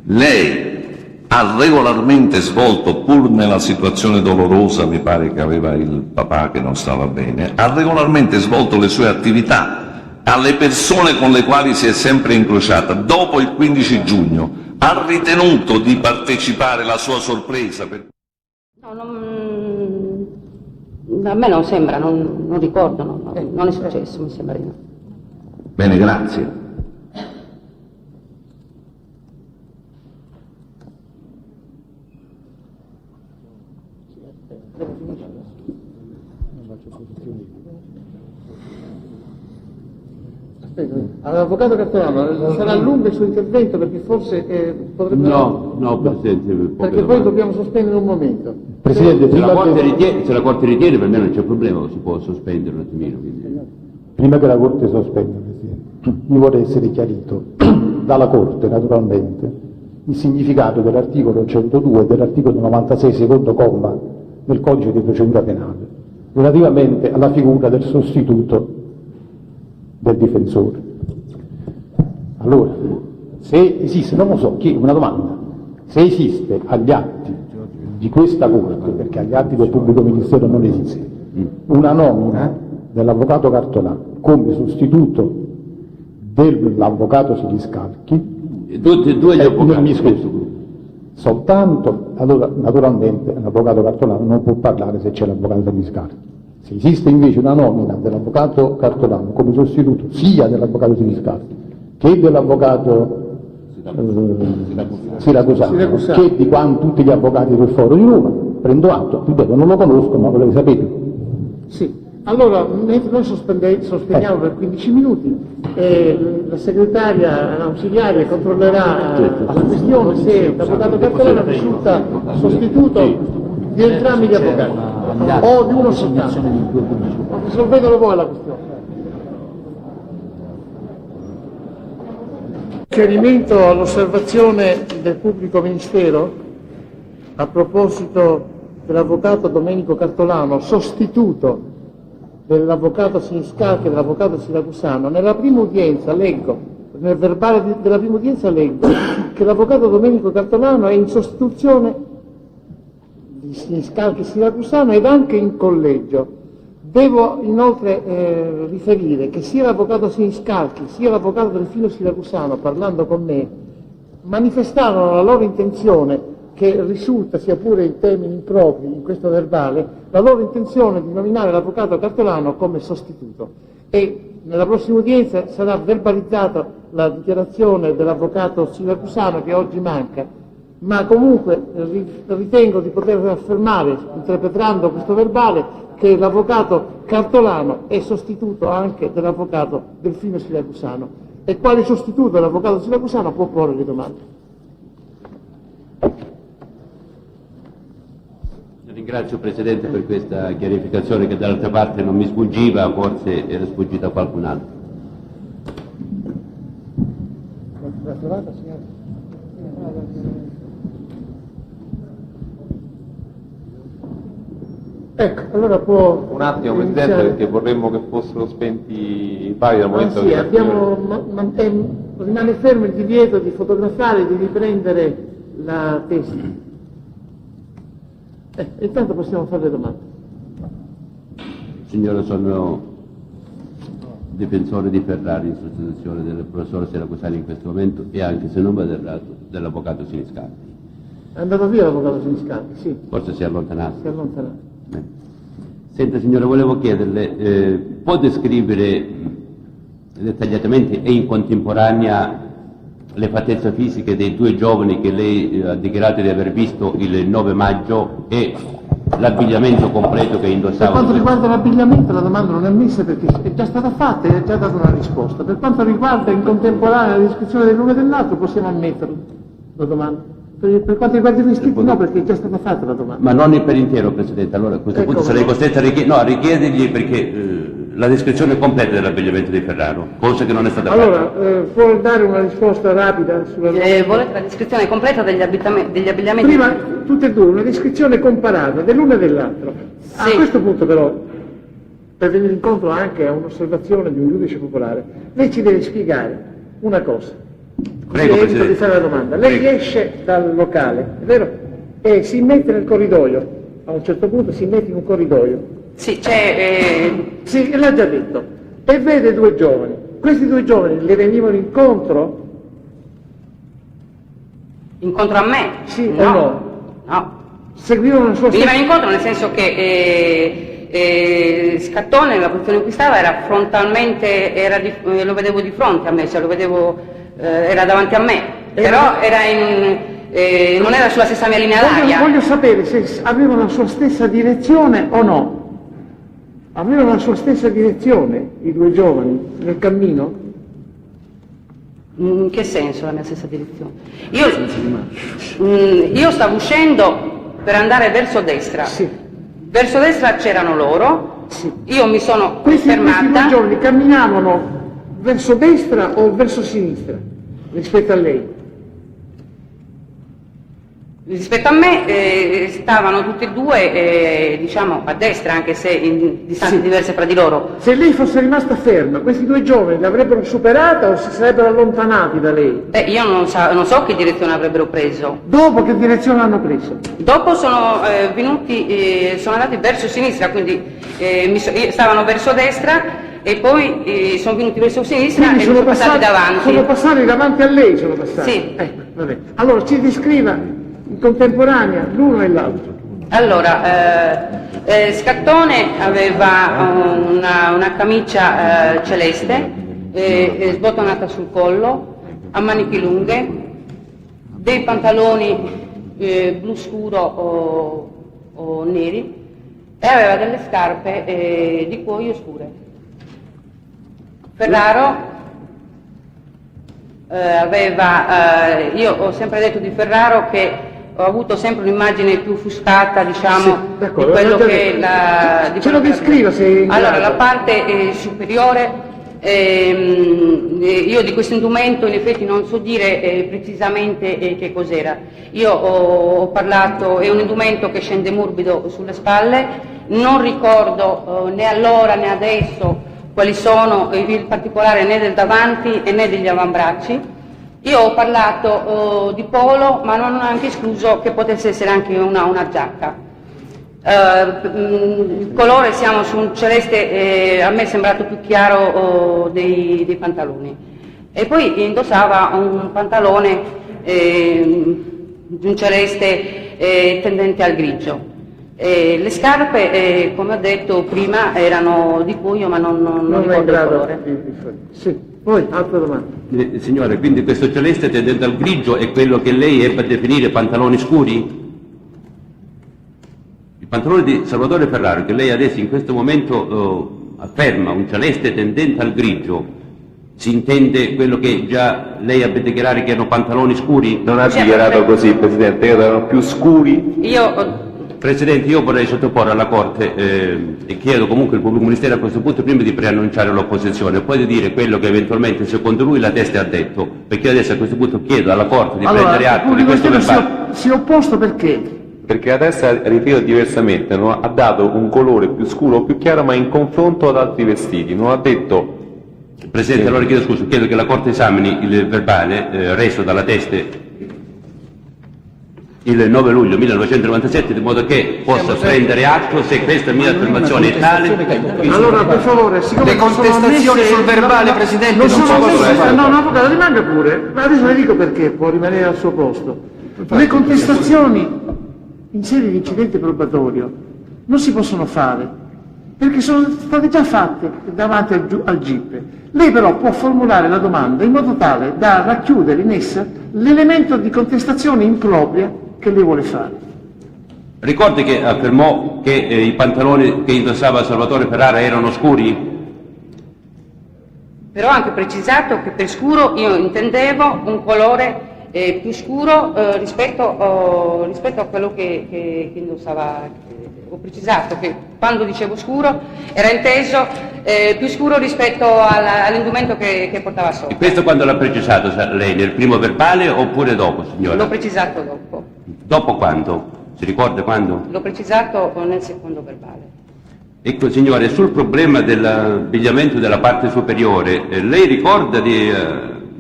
lei ha regolarmente svolto, pur nella situazione dolorosa, mi pare che aveva il papà che non stava bene, ha regolarmente svolto le sue attività alle persone con le quali si è sempre incrociata. Dopo il 15 giugno ha ritenuto di partecipare, la sua sorpresa? No, a me non sembra, non ricordo, non è successo, mi sembra di no. Bene, grazie. Avvocato Cartolano, sarà lungo il suo intervento perché forse potrebbe... No, Presidente. Perché poi dobbiamo sospendere un momento. Presidente, Se la Corte ritiene, per me non c'è problema, si può sospendere un attimino. Quindi. prima che la Corte sospenda, Presidente, io vorrei essere chiarito dalla Corte, naturalmente, il significato dell'articolo 102 e dell'articolo 96, secondo comma, del Codice di procedura penale, relativamente alla figura del sostituto del difensore. Allora, se esiste, non lo so, chiedo una domanda, se esiste agli atti di questa Corte, perché agli atti del Pubblico Ministero non esiste, una nomina dell'Avvocato Cartolano come sostituto dell'Avvocato Siniscalchi, Tutti e due gli avvocati. Soltanto, allora naturalmente l'Avvocato Cartolano non può parlare se c'è l'Avvocato Siniscalchi. Se esiste invece una nomina dell'Avvocato Cartolano come sostituto sia dell'Avvocato Siniscalchi che dell'Avvocato Siracusano, che di tutti gli avvocati del Foro di Roma, prendo atto, ripeto, non lo conosco, ma volevo sapere. Sì, allora noi sospendiamo per 15 minuti, la segretaria ausiliare controllerà la questione se l'Avvocato Cartolano risulta sostituto di entrambi gli avvocati o di uno soltanto. Risolvetelo voi la questione. Chiarimento all'osservazione del Pubblico Ministero a proposito dell'Avvocato Domenico Cartolano, sostituto dell'Avvocato Siniscalchi e dell'Avvocato Siracusano. Nella prima udienza leggo, nel verbale della prima udienza leggo che l'Avvocato Domenico Cartolano è in sostituzione di Siniscalchi e Siracusano ed anche in collegio. Devo inoltre riferire che sia l'Avvocato Siniscalchi sia l'Avvocato Delfino Siracusano, parlando con me, manifestarono la loro intenzione, che risulta sia pure in termini impropri in questo verbale, la loro intenzione di nominare l'Avvocato Cartolano come sostituto. E nella prossima udienza sarà verbalizzata la dichiarazione dell'Avvocato Siracusano che oggi manca, ma comunque ritengo di poter affermare, interpretando questo verbale, che l'Avvocato Cartolano è sostituto anche dell'Avvocato Delfino Siracusano. E quale sostituto dell'Avvocato Siracusano può porre le domande? Ringrazio Presidente per questa chiarificazione che dall'altra parte non mi sfuggiva, forse era sfuggita a qualcun altro. La trovata, signora? Ecco, allora può... Un attimo Presidente, perché vorremmo che fossero spenti i pali dal momento sì, che... rimane fermo il divieto di fotografare e di riprendere la testa. Intanto possiamo fare le domande. Signora, sono difensore di Ferrari in sostituzione del professore Siracusano in questo momento e anche, se non vado errato, dell'Avvocato Siniscalchi. È andato via l'Avvocato Siniscalchi, sì. Forse si è allontanato. Si è allontanato. Senta signora, volevo chiederle, può descrivere dettagliatamente e in contemporanea le fattezze fisiche dei due giovani che lei ha dichiarato di aver visto il 9 maggio e l'abbigliamento completo che indossava? Per quanto riguarda l'abbigliamento la domanda non è ammessa perché è già stata fatta e è già data una risposta. Per quanto riguarda in contemporanea la descrizione dell'uno e dell'altro possiamo ammetterlo, la domanda. Per quanto riguarda i vestiti no, perché è già stata fatta la domanda. Ma non per intero, Presidente, allora a questo punto sarei costretto a richiedergli perché la descrizione completa dell'abbigliamento di Ferraro, cosa che non è stata Allora, fatta. può dare una risposta rapida sulla Volete la descrizione completa degli abbigliamenti? Prima, tutte e due, una descrizione comparata dell'uno e dell'altro. A Sì. questo punto però, per venire incontro anche a un'osservazione di un giudice popolare, lei ci deve spiegare una cosa. Prego, Evito Presidente. di fare la domanda. Lei Prego. esce dal locale, è vero? E si mette nel corridoio. A un certo punto si mette in un corridoio. Sì, c'è... Sì, l'ha già detto. E vede due giovani. Questi due giovani le venivano incontro? incontro a me? Sì o no? No. Seguivano la sua Venivano incontro nel senso che Scattone, nella posizione in cui stava, era frontalmente, lo vedevo di fronte a me, cioè lo vedevo, era davanti a me, però era non era sulla stessa mia linea d'aria. Voglio sapere se avevano la sua stessa direzione o no. Avevano la sua stessa direzione i due giovani nel cammino? In che senso la mia stessa direzione? Io stavo uscendo per andare verso destra. Sì. Verso destra c'erano loro, Sì. io mi sono Questi due fermata. giovani camminavano verso destra o verso sinistra rispetto a lei? Rispetto a me stavano tutti e due diciamo a destra, anche se in distanze Sì. diverse fra di loro. Se lei fosse rimasta ferma, questi due giovani l'avrebbero superata o si sarebbero allontanati da lei? Io non so che direzione avrebbero preso. Dopo che direzione hanno preso? Dopo sono sono andati verso sinistra, quindi stavano verso destra e poi sono venuti verso sinistra Quindi e sono passati davanti. Sono passati davanti a lei, sono passati? Sì. Vabbè. Allora ci descriva in contemporanea l'uno e l'altro. Allora, Scattone aveva una camicia celeste, sbottonata sul collo, a maniche lunghe, dei pantaloni blu scuro o neri e aveva delle scarpe di cuoio scure. Ferraro io ho sempre detto di Ferraro che ho avuto sempre un'immagine più offuscata, diciamo, Sì, di d'accordo, quello l'ho già che detto. la... di Ce quello lo che descriva se è in Allora, grado. la parte superiore, io di questo indumento in effetti non so dire precisamente che cos'era. Io ho parlato, è un indumento che scende morbido sulle spalle, non ricordo né allora né adesso quali sono in particolare né del davanti né degli avambracci. Io ho parlato di polo, ma non ho anche escluso che potesse essere anche una giacca. Il colore, siamo su un celeste, a me è sembrato più chiaro dei pantaloni. E poi indossava un pantalone di un celeste tendente al grigio. Le scarpe, come ho detto prima, erano di cuoio, ma non è in ricordo il grado colore. Sì. Poi, altra domanda. Signore, quindi questo celeste tendente al grigio è quello che lei ebbe a definire pantaloni scuri? Il pantalone di Salvatore Ferraro, che lei adesso in questo momento afferma un celeste tendente al grigio, si intende quello che già lei ebbe a dichiarare che erano pantaloni scuri? Non ha Sì, dichiarato vabbè. così, Presidente, che erano più scuri. Presidente, io vorrei sottoporre alla Corte e chiedo comunque al Pubblico Ministero a questo punto prima di preannunciare l'opposizione, poi di dire quello che eventualmente secondo lui la testa ha detto, perché io adesso a questo punto chiedo alla Corte di prendere Il atto di pubblico questo ministero verbale. si è opposto perché? Perché la testa ha riferito diversamente, ha dato un colore più scuro o più chiaro, ma in confronto ad altri vestiti. Non ha detto. Presidente, allora chiedo scusa, chiedo che la Corte esamini il verbale reso dalla Teste il 9 luglio 1997 di modo che possa prendere atto se questa mia affermazione è tale. Allora, per favore, siccome Le contestazioni sul verbale, Presidente, non sono sono ammesse. ammesse. No, avvocato, rimanga pure. Ma adesso le dico perché può rimanere al suo posto. Le contestazioni in sede di incidente probatorio non si possono fare perché sono state già fatte davanti al GIP. Lei però può formulare la domanda in modo tale da racchiudere in essa l'elemento di contestazione impropria che lei vuole fare. Ricordi che affermò che i pantaloni che indossava Salvatore Ferrara erano scuri? Però ho anche precisato che per scuro io intendevo un colore più scuro rispetto a quello che indossava ho precisato che quando dicevo scuro era inteso più scuro rispetto all'indumento che portava sopra. E questo quando l'ha precisato lei, nel primo verbale oppure dopo, signora? L'ho precisato dopo. Dopo quando? Si ricorda quando? L'ho precisato nel secondo verbale. Ecco signore, sul problema dell'abbigliamento della parte superiore, lei ricorda di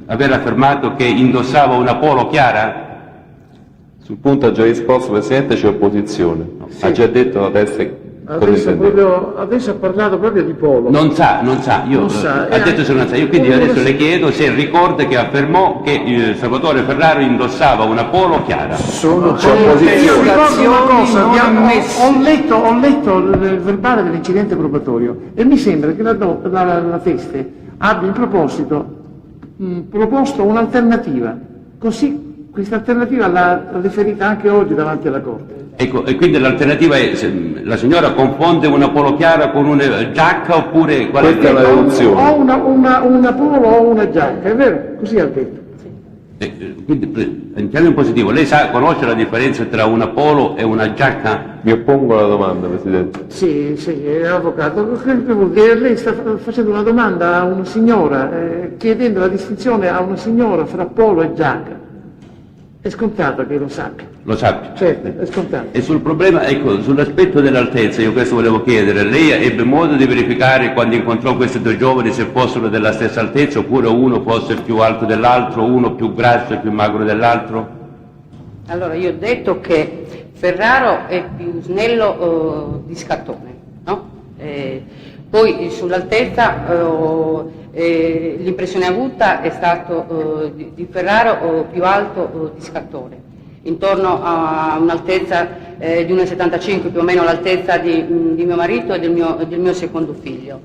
aver affermato che indossava una polo chiara? Sul punto ha già risposto, Presidente, c'è opposizione. Sì. Ha già detto adesso Adesso ha parlato proprio di polo. Non sa, ha detto se non sa, io quindi adesso le chiedo se ricorda che affermò che Salvatore Ferraro indossava una polo chiara. Sono Io ricordo una cosa, non ammesse. ho letto il verbale dell'incidente probatorio e mi sembra che la Teste abbia in proposito proposto un'alternativa, così questa alternativa l'ha riferita anche oggi davanti alla Corte. Ecco, e quindi l'alternativa è, la signora confonde una polo chiara con una giacca oppure qual è? Questa è la deduzione. O una polo o una giacca, è vero? Così ha detto. Quindi entriamo in positivo. Lei conosce la differenza tra una polo e una giacca? Mi oppongo alla domanda, Presidente. Sì, è avvocato. Che vuol dire? Lei sta facendo una domanda a una signora, chiedendo la distinzione a una signora fra polo e giacca. È scontato che lo sappia. Lo sappia? Certo, è scontato. E sul problema, ecco, sull'aspetto dell'altezza, io questo volevo chiedere, lei ebbe modo di verificare quando incontrò questi due giovani se fossero della stessa altezza oppure uno fosse più alto dell'altro, uno più grasso e più magro dell'altro? Allora, io ho detto che Ferraro è più snello di Scattone, no? Poi sull'altezza l'impressione avuta è stato di Ferraro più alto di Scattone, intorno a un'altezza di 1,75, più o meno l'altezza di mio marito e del mio secondo figlio.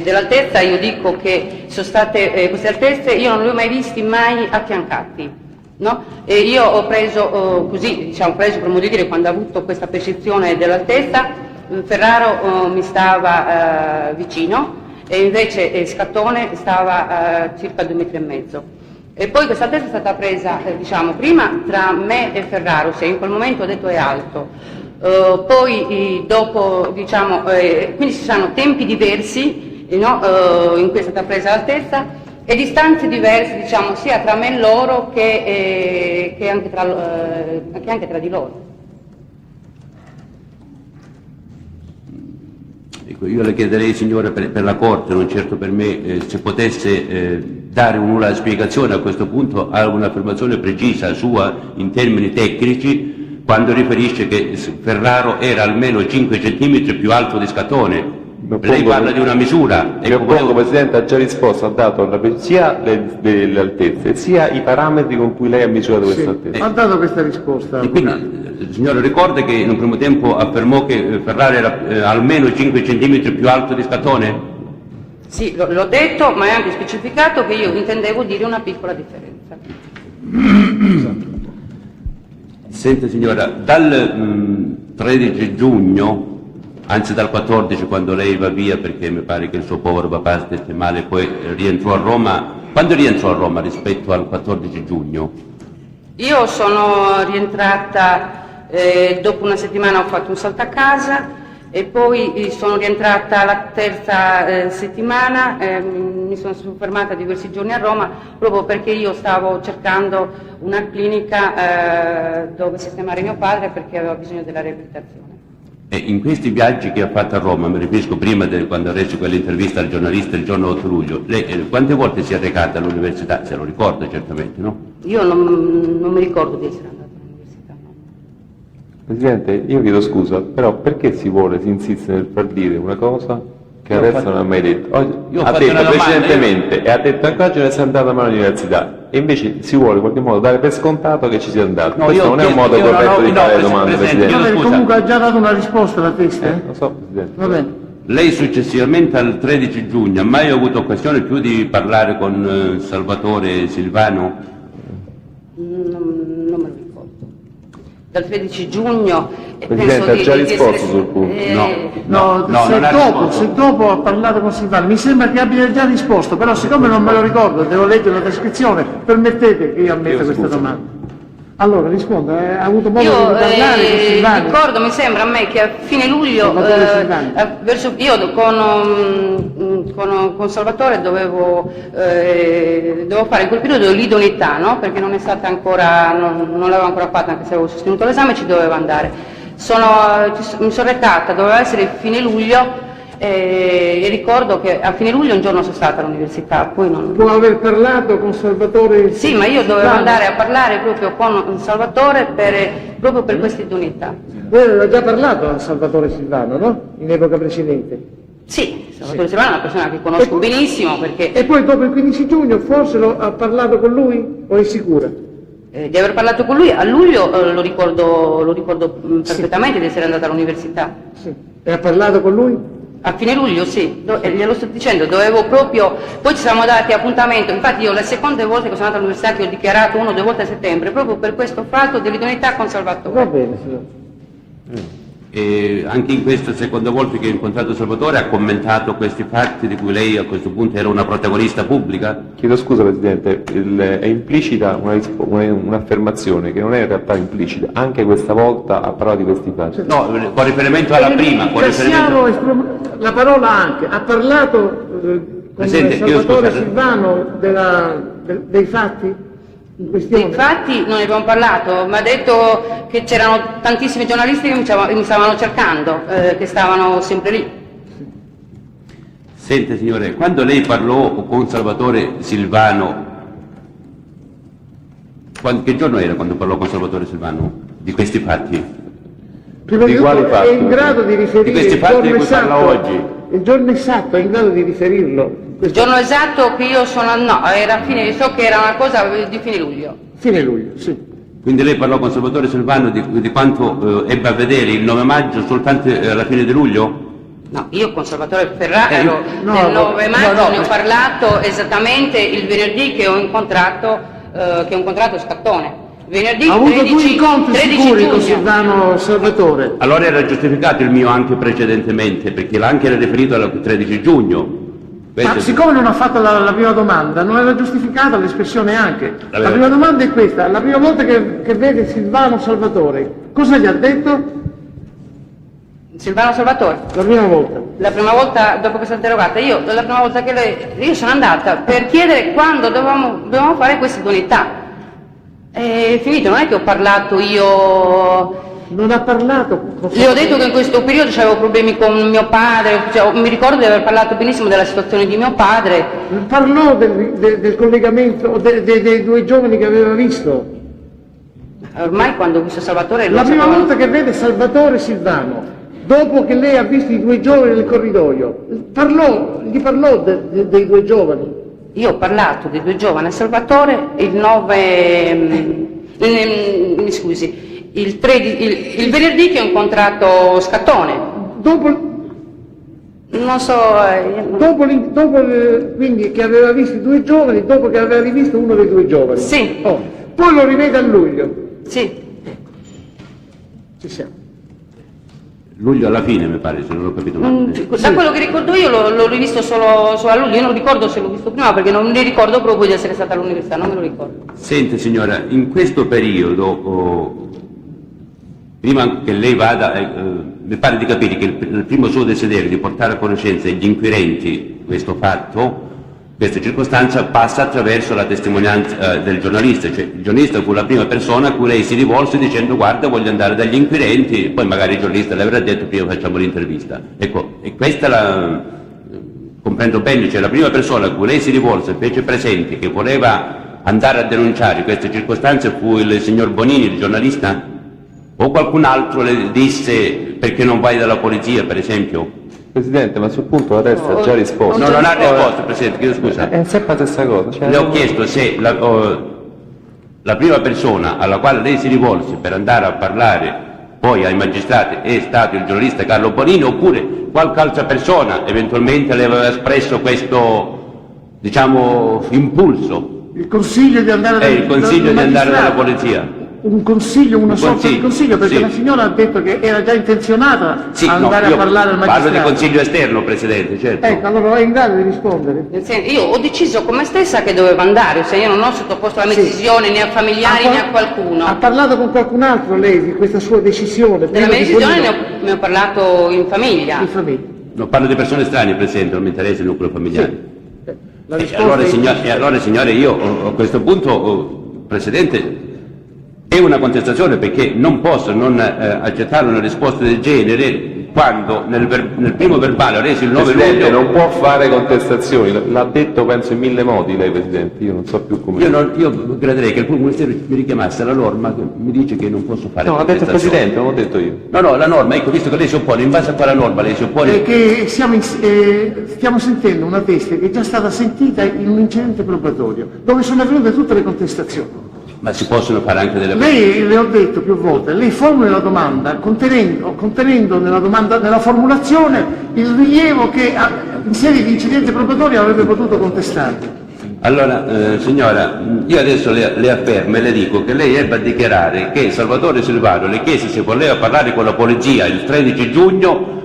Dell'altezza io dico che sono state queste altezze, io non le ho mai visti mai affiancati. No? E io ho preso preso per modo di dire, quando ho avuto questa percezione dell'altezza, Ferraro mi stava vicino e invece Scattone stava a circa 2,5 metri. E poi questa altezza è stata presa, prima tra me e Ferraro, se in quel momento ho detto è alto, poi dopo, quindi ci sono tempi diversi in cui è stata presa l'altezza e distanze diverse, sia tra me e loro che anche tra di loro. Ecco, io le chiederei, signora, per la Corte, non certo per me, se potesse dare una spiegazione a questo punto a un'affermazione precisa sua in termini tecnici quando riferisce che Ferraro era almeno 5 centimetri più alto di Scattone. Lei parla di una misura. Mi oppongo, Presidente, ha già risposto, ha dato sia le altezze sia i parametri con cui lei ha misurato questa altezza. Ha dato questa risposta. E quindi, signora, ricorda che in un primo tempo affermò che Ferrari era almeno 5 centimetri più alto di Scattone? Sì, l'ho detto, ma è anche specificato che io intendevo dire una piccola differenza. Senta, signora, dal 13 giugno, anzi dal 14, quando lei va via perché mi pare che il suo povero papà stesse male, poi rientrò a Roma. Quando rientrò a Roma rispetto al 14 giugno? Io sono rientrata, dopo una settimana ho fatto un salto a casa e poi sono rientrata la terza settimana, mi sono soffermata diversi giorni a Roma proprio perché io stavo cercando una clinica dove sistemare mio padre perché aveva bisogno della riabilitazione. E in questi viaggi che ha fatto a Roma, mi riferisco prima quando ha reso quell'intervista al giornalista il giorno 8 luglio, lei quante volte si è recata all'università? Se lo ricorda certamente, no? Io non mi ricordo di essere andata all'università, no. Presidente, io chiedo scusa, però perché si insiste nel far dire una cosa che adesso non ha mai detto? Ha detto precedentemente e ha detto anche oggi non si è andata mai all'università e invece si vuole in qualche modo dare per scontato che ci sia andato. Questo non è un modo corretto di fare le domande, Presidente. Comunque ha già dato una risposta alla Testa? Lo so, Presidente. Va bene. Lei successivamente al 13 giugno ha mai avuto occasione più di parlare con Salvatore Silvano? Non me lo ricordo. Dal 13 giugno Presidente, ha già risposto sul punto. Se dopo ha parlato con Silvano, mi sembra che abbia già risposto, però siccome non me lo ricordo, devo leggere la descrizione, permettete che io ammetta questa domanda. Allora, risponda, ha avuto modo Io di parlare con Silvano? ricordo, mi sembra a me, che a fine luglio io con Salvatore dovevo fare in quel periodo l'idoneità, no? Perché non è stata ancora, non l'avevo ancora fatta, anche se avevo sostenuto l'esame, ci doveva andare. Mi sono recata, doveva essere fine luglio, e ricordo che a fine luglio un giorno sono stata all'università, poi non... Può aver parlato con Salvatore? Sì, ma io dovevo andare a parlare proprio con Salvatore proprio per questa idoneità. Voi aveva già parlato a Salvatore Silvano, no? In epoca precedente. Sì, Salvatore Silvano è una persona che conosco benissimo perché... E poi dopo il 15 giugno forse ha parlato con lui, o è sicura? Di aver parlato con lui a luglio lo ricordo perfettamente di essere andata all'università. Sì. E ha parlato con lui? A fine luglio sì, glielo sto dicendo, dovevo proprio, poi ci siamo dati appuntamento, infatti io le seconde volte che sono andata all'università, che ho dichiarato 1 o 2 volte a settembre, proprio per questo fatto dell'idoneità con Salvatore. Va bene, signor. E anche in questa seconda volta che ho incontrato Salvatore ha commentato questi fatti di cui lei a questo punto era una protagonista pubblica? Chiedo scusa Presidente, è implicita un'affermazione che non è in realtà implicita, anche questa volta ha parlato di questi fatti. No, con riferimento alla prima, con riferimento... La parola anche, ha parlato con Presidente, Salvatore Silvano dei fatti? Dei fatti non ne abbiamo parlato, mi ha detto che c'erano tantissimi giornalisti che mi stavano cercando, che stavano sempre lì. Sente signore, quando lei parlò con Salvatore Silvano, che giorno era quando parlò con Salvatore Silvano di questi fatti? Prima di quali tutto fatti? è in grado di riferire Di questi fatti di cui parla oggi? Il giorno esatto è in grado di riferirlo? Il giorno esatto che io sono... no, so che era una cosa di fine luglio. Fine luglio, sì. Quindi lei parlò con Salvatore Silvano di quanto ebbe a vedere il 9 maggio soltanto alla fine di luglio? No, io con Salvatore Ferraro del 9 maggio ne ho parlato esattamente il venerdì che ho incontrato Scattone. Venerdì Ha avuto 13, 2 incontri 13 sicuri giugno. con Silvano Salvatore. Allora era giustificato il mio anche precedentemente, perché l'anche era riferito al 13 giugno. Ma siccome non ha fatto la prima domanda, non era giustificata l'espressione anche. La prima domanda è questa, la prima volta che vede Silvano Salvatore, cosa gli ha detto? Silvano Salvatore? La prima volta. La prima volta, dopo che sono interrogata, io la prima volta io sono andata per chiedere quando dovevamo fare questa idoneità. È finito, non è che ho parlato io... Non ha parlato? Le ho detto che in questo periodo avevo problemi con mio padre, mi ricordo di aver parlato benissimo della situazione di mio padre. Parlò del collegamento, dei 2 giovani che aveva visto? Ormai quando ho visto Salvatore... La prima volta che vede Salvatore Silvano, dopo che lei ha visto i 2 giovani nel corridoio, gli parlò dei 2 giovani? Io ho parlato dei 2 giovani a Salvatore il 9... mi scusi... Il venerdì che ho incontrato Scattone. Dopo, non so... quindi che aveva visto i 2 giovani, dopo che aveva rivisto uno dei 2 giovani? Sì. Poi lo rivede a luglio? Sì. Ci siamo. Luglio alla fine mi pare, se non ho capito male. Da quello che ricordo io l'ho rivisto solo a luglio, io non ricordo se l'ho visto prima perché non mi ricordo proprio di essere stata all'università, non me lo ricordo. Sente signora, in questo periodo... Prima che lei vada, mi pare di capire che il primo suo desiderio di portare a conoscenza degli inquirenti questo fatto, questa circostanza passa attraverso la testimonianza del giornalista, cioè il giornalista fu la prima persona a cui lei si rivolse dicendo guarda voglio andare dagli inquirenti, poi magari il giornalista le avrà detto prima facciamo l'intervista. Ecco, e questa comprendo bene, cioè la prima persona a cui lei si rivolse, fece presente che voleva andare a denunciare queste circostanze fu il signor Bonini, il giornalista? O qualcun altro le disse perché non vai dalla polizia, per esempio? Presidente, ma sul punto adesso ha già risposto. No, non ha risposto, Presidente, chiedo scusa. È sempre la stessa cosa. Cioè... Le ho chiesto se la prima persona alla quale lei si rivolse per andare a parlare poi ai magistrati è stato il giornalista Carlo Bonini oppure qualche altra persona eventualmente le aveva espresso questo, diciamo, impulso. Il consiglio di andare il consiglio di andare dalla polizia. un consiglio, una sorta di consiglio, perché sì. la signora ha detto che era già intenzionata Sì, a no, andare io a parlare al magistrato. parlo di consiglio esterno, Presidente, certo. Ecco, allora è in grado di rispondere. Io ho deciso con me stessa che dovevo andare, io non ho sottoposto la mia decisione né a familiari né a qualcuno. Ha parlato con qualcun altro lei di questa sua decisione? Della mia decisione ne ho parlato in famiglia. In famiglia. Non parlo di persone strane, Presidente, non mi interessa il nucleo familiare. La Allora, signore, io a questo punto, Presidente, è una contestazione perché non posso non accettare una risposta del genere quando nel primo verbale reso il 9 Presidente, luglio... non può fare contestazioni, l'ha detto penso in 1000 modi lei, Presidente, io non so più come... Io crederei che il pubblico ministero mi richiamasse la norma che mi dice che non posso fare No, l'ha detto il contestazioni. Presidente, non l'ho detto io. No, la norma, ecco, visto che lei si oppone, in base a quale norma lei si oppone? Che stiamo sentendo una teste che è già stata sentita in un incidente probatorio, dove sono avvenute tutte le contestazioni. Ma si possono fare anche delle... Lei, le ho detto più volte, lei formula la domanda contenendo nella formulazione il rilievo che in sede di incidente probatorio avrebbe potuto contestare. Allora, signora, io adesso le affermo e le dico che lei ebbe a dichiarare che Salvatore Silvano le chiese se voleva parlare con la polizia il 13 giugno,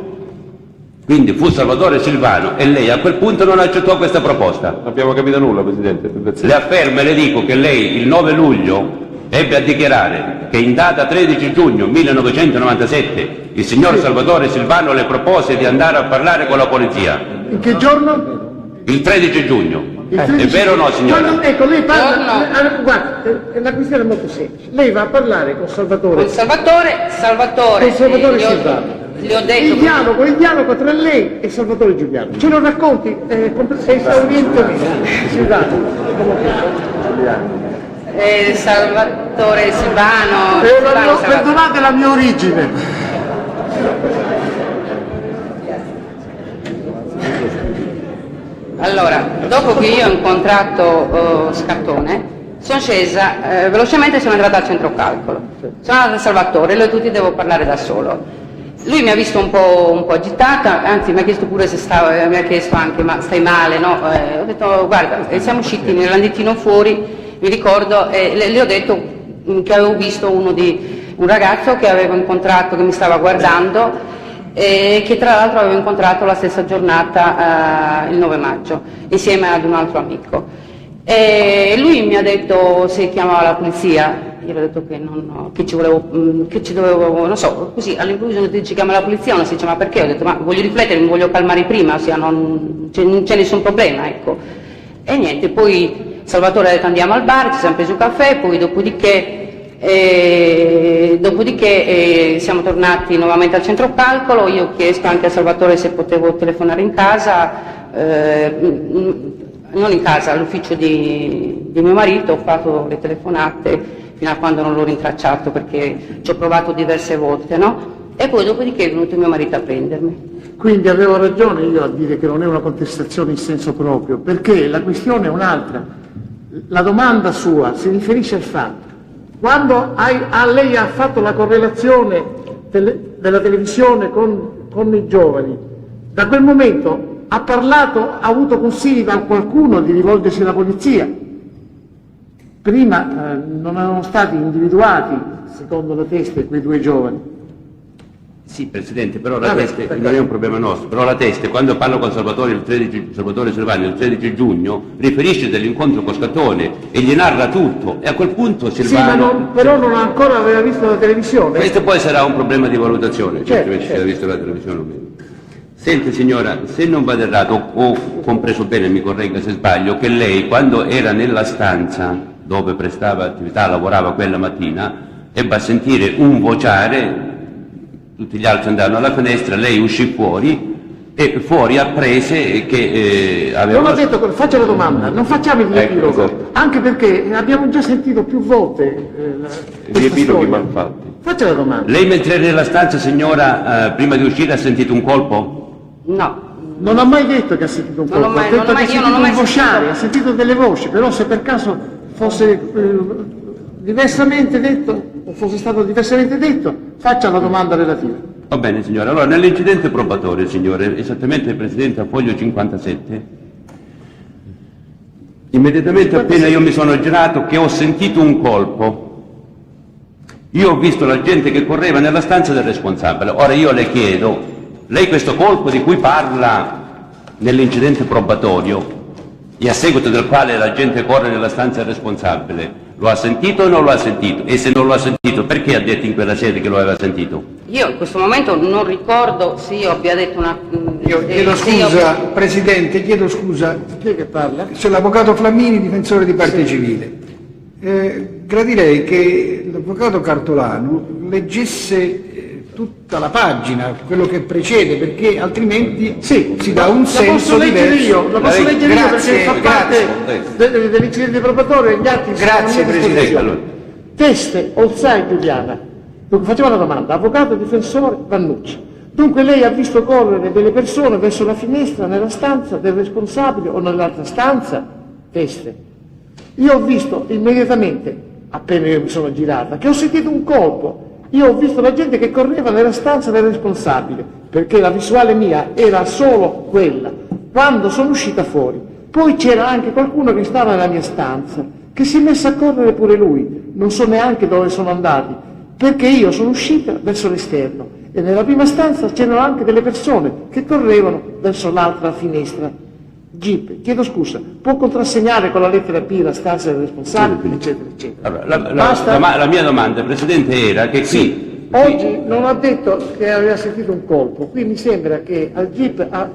quindi fu Salvatore Silvano e lei a quel punto non accettò questa proposta. Non abbiamo capito nulla, Presidente. Le affermo e le dico che lei il 9 luglio ebbe a dichiarare che in data 13 giugno 1997 il signor Salvatore Silvano le propose di andare a parlare con la polizia. In che giorno? Il 13 giugno. Il 13 È vero o no, signora? Quando, ecco, lei parla, guarda, la questione è molto semplice. Lei va a parlare con Salvatore. Con Salvatore Silvano. gli ho detto... Il dialogo tra lei e Salvatore Giuliano. Ce lo racconti esaurientemente, Silvano. Salvatore Silvano... Perdonate la mia origine. Allora, dopo che io ho incontrato Scattone, sono scesa, velocemente sono entrata al centro calcolo. Sono andata da Salvatore, lui tutti devo parlare da solo. Lui mi ha visto un po' agitata, anzi mi ha chiesto pure se stava, mi ha chiesto anche ma stai male, no? Ho detto guarda, siamo usciti nell'andettino fuori, mi ricordo, e le ho detto che avevo visto un ragazzo che avevo incontrato, che mi stava guardando, e che tra l'altro avevo incontrato la stessa giornata, il 9 maggio, insieme ad un altro amico. E lui mi ha detto se chiamava la polizia. Io ho detto che ci dovevo, non so, così all'improvviso ci chiama la polizia, uno si dice ma perché? Ho detto ma voglio riflettere, mi voglio calmare prima, ossia non c'è nessun problema, ecco. E niente, poi Salvatore ha detto andiamo al bar, ci siamo presi un caffè, poi dopodiché siamo tornati nuovamente al centro calcolo, io ho chiesto anche a Salvatore se potevo telefonare in casa, non in casa, all'ufficio di mio marito, ho fatto le telefonate fino a quando non l'ho rintracciato perché ci ho provato diverse volte, no? E poi dopodiché è venuto mio marito a prendermi. Quindi avevo ragione io a dire che non è una contestazione in senso proprio, perché la questione è un'altra. La domanda sua si riferisce al fatto, quando lei ha fatto la correlazione della televisione con i giovani, da quel momento ha avuto consigli da qualcuno di rivolgersi alla polizia. Prima non erano stati individuati, secondo la teste, quei due giovani. Sì, Presidente, però la teste non è un problema nostro, però la teste, quando parlo con Salvatore Silvano il 13 giugno, riferisce dell'incontro con Scattone e gli narra tutto, e a quel punto Silvano... Sì, ma però non ancora aveva visto la televisione. Questo poi sarà un problema di valutazione, certo. Se aveva visto la televisione o meno. Senti signora, se non vado errato, ho compreso bene, mi corregga se sbaglio, che lei quando era nella stanza dove prestava attività, lavorava quella mattina, ebbe a sentire un vociare, tutti gli altri andarono alla finestra, lei uscì fuori e fuori apprese che aveva... Non ho detto, faccia la domanda, non facciamo il riepilogo, esatto. Anche perché abbiamo già sentito più volte Gli epiloghi malfatti. Faccia la domanda. Lei mentre era nella stanza, signora, prima di uscire ha sentito un colpo? No. Non ho mai detto che ha sentito un colpo, ha detto che ha sentito un vociare, ha sentito delle voci, però se per caso fosse diversamente detto, o fosse stato diversamente detto, faccia la domanda relativa. Va bene signora, allora nell'incidente probatorio, signore, esattamente il Presidente a foglio 57, immediatamente appena io mi sono girato che ho sentito un colpo, Io ho visto la gente che correva nella stanza del responsabile. Ora io le chiedo, lei questo colpo di cui parla nell'incidente probatorio e a seguito del quale la gente corre nella stanza del responsabile, lo ha sentito o non lo ha sentito? E se non lo ha sentito, perché ha detto in quella sede che lo aveva sentito? Io in questo momento non ricordo se io abbia detto una... Io chiedo scusa, Presidente, chiedo scusa. Chi è che parla? C'è l'Avvocato Flammini, difensore di parte civile. Gradirei che l'Avvocato Cartolano leggesse tutta la pagina, quello che precede, perché altrimenti si dà un senso diverso. La posso leggere io perché fa parte dell'incidente probatorio e gli atti. Grazie, Presidente. Teste, Olsai, Giuliana. Dunque facciamo la domanda. Avvocato difensore Vannucci. Dunque lei ha visto correre delle persone verso la finestra nella stanza del responsabile o nell'altra stanza? Teste. Io ho visto immediatamente, appena io mi sono girata, che ho sentito un colpo. Io ho visto la gente che correva nella stanza del responsabile, perché la visuale mia era solo quella. Quando sono uscita fuori, poi c'era anche qualcuno che stava nella mia stanza, che si è messo a correre pure lui. Non so neanche dove sono andati, perché io sono uscita verso l'esterno e nella prima stanza c'erano anche delle persone che correvano verso l'altra finestra. Jeep, chiedo scusa, può contrassegnare con la lettera P la stanza del responsabile, eccetera, eccetera. Allora, la mia domanda, Presidente, era che qui... Oggi non ha detto che aveva sentito un colpo, qui mi sembra che al Jeep ha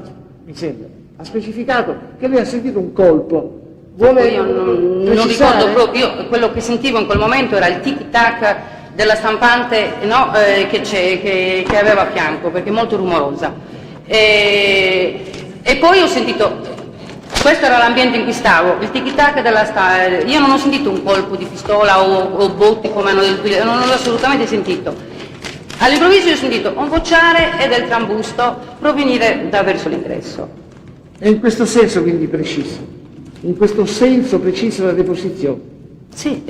specificato che lei ha sentito un colpo. Io non ricordo proprio, io quello che sentivo in quel momento era il tic-tac della stampante che aveva a fianco, perché è molto rumorosa. E poi ho sentito... Questo era l'ambiente in cui stavo, il tic-tac della io non ho sentito un colpo di pistola o botti come hanno detto, non l'ho assolutamente sentito. All'improvviso ho sentito un vociare e del trambusto provenire da verso l'ingresso. E in questo senso quindi preciso? In questo senso precisa la deposizione? Sì.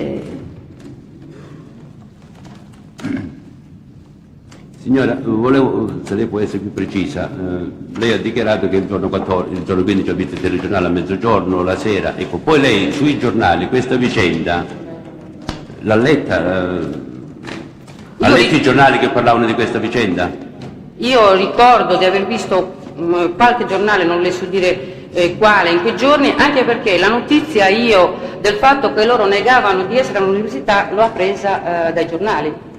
Signora, volevo, se lei può essere più precisa, lei ha dichiarato che il giorno 15 ha visto il telegiornale a mezzogiorno, la sera, ecco, poi lei sui giornali questa vicenda l'ha letta, ha letto i giornali che parlavano di questa vicenda? Io ricordo di aver visto qualche giornale, non le so dire quale, in quei giorni, anche perché la notizia io del fatto che loro negavano di essere all'università l'ho appresa dai giornali.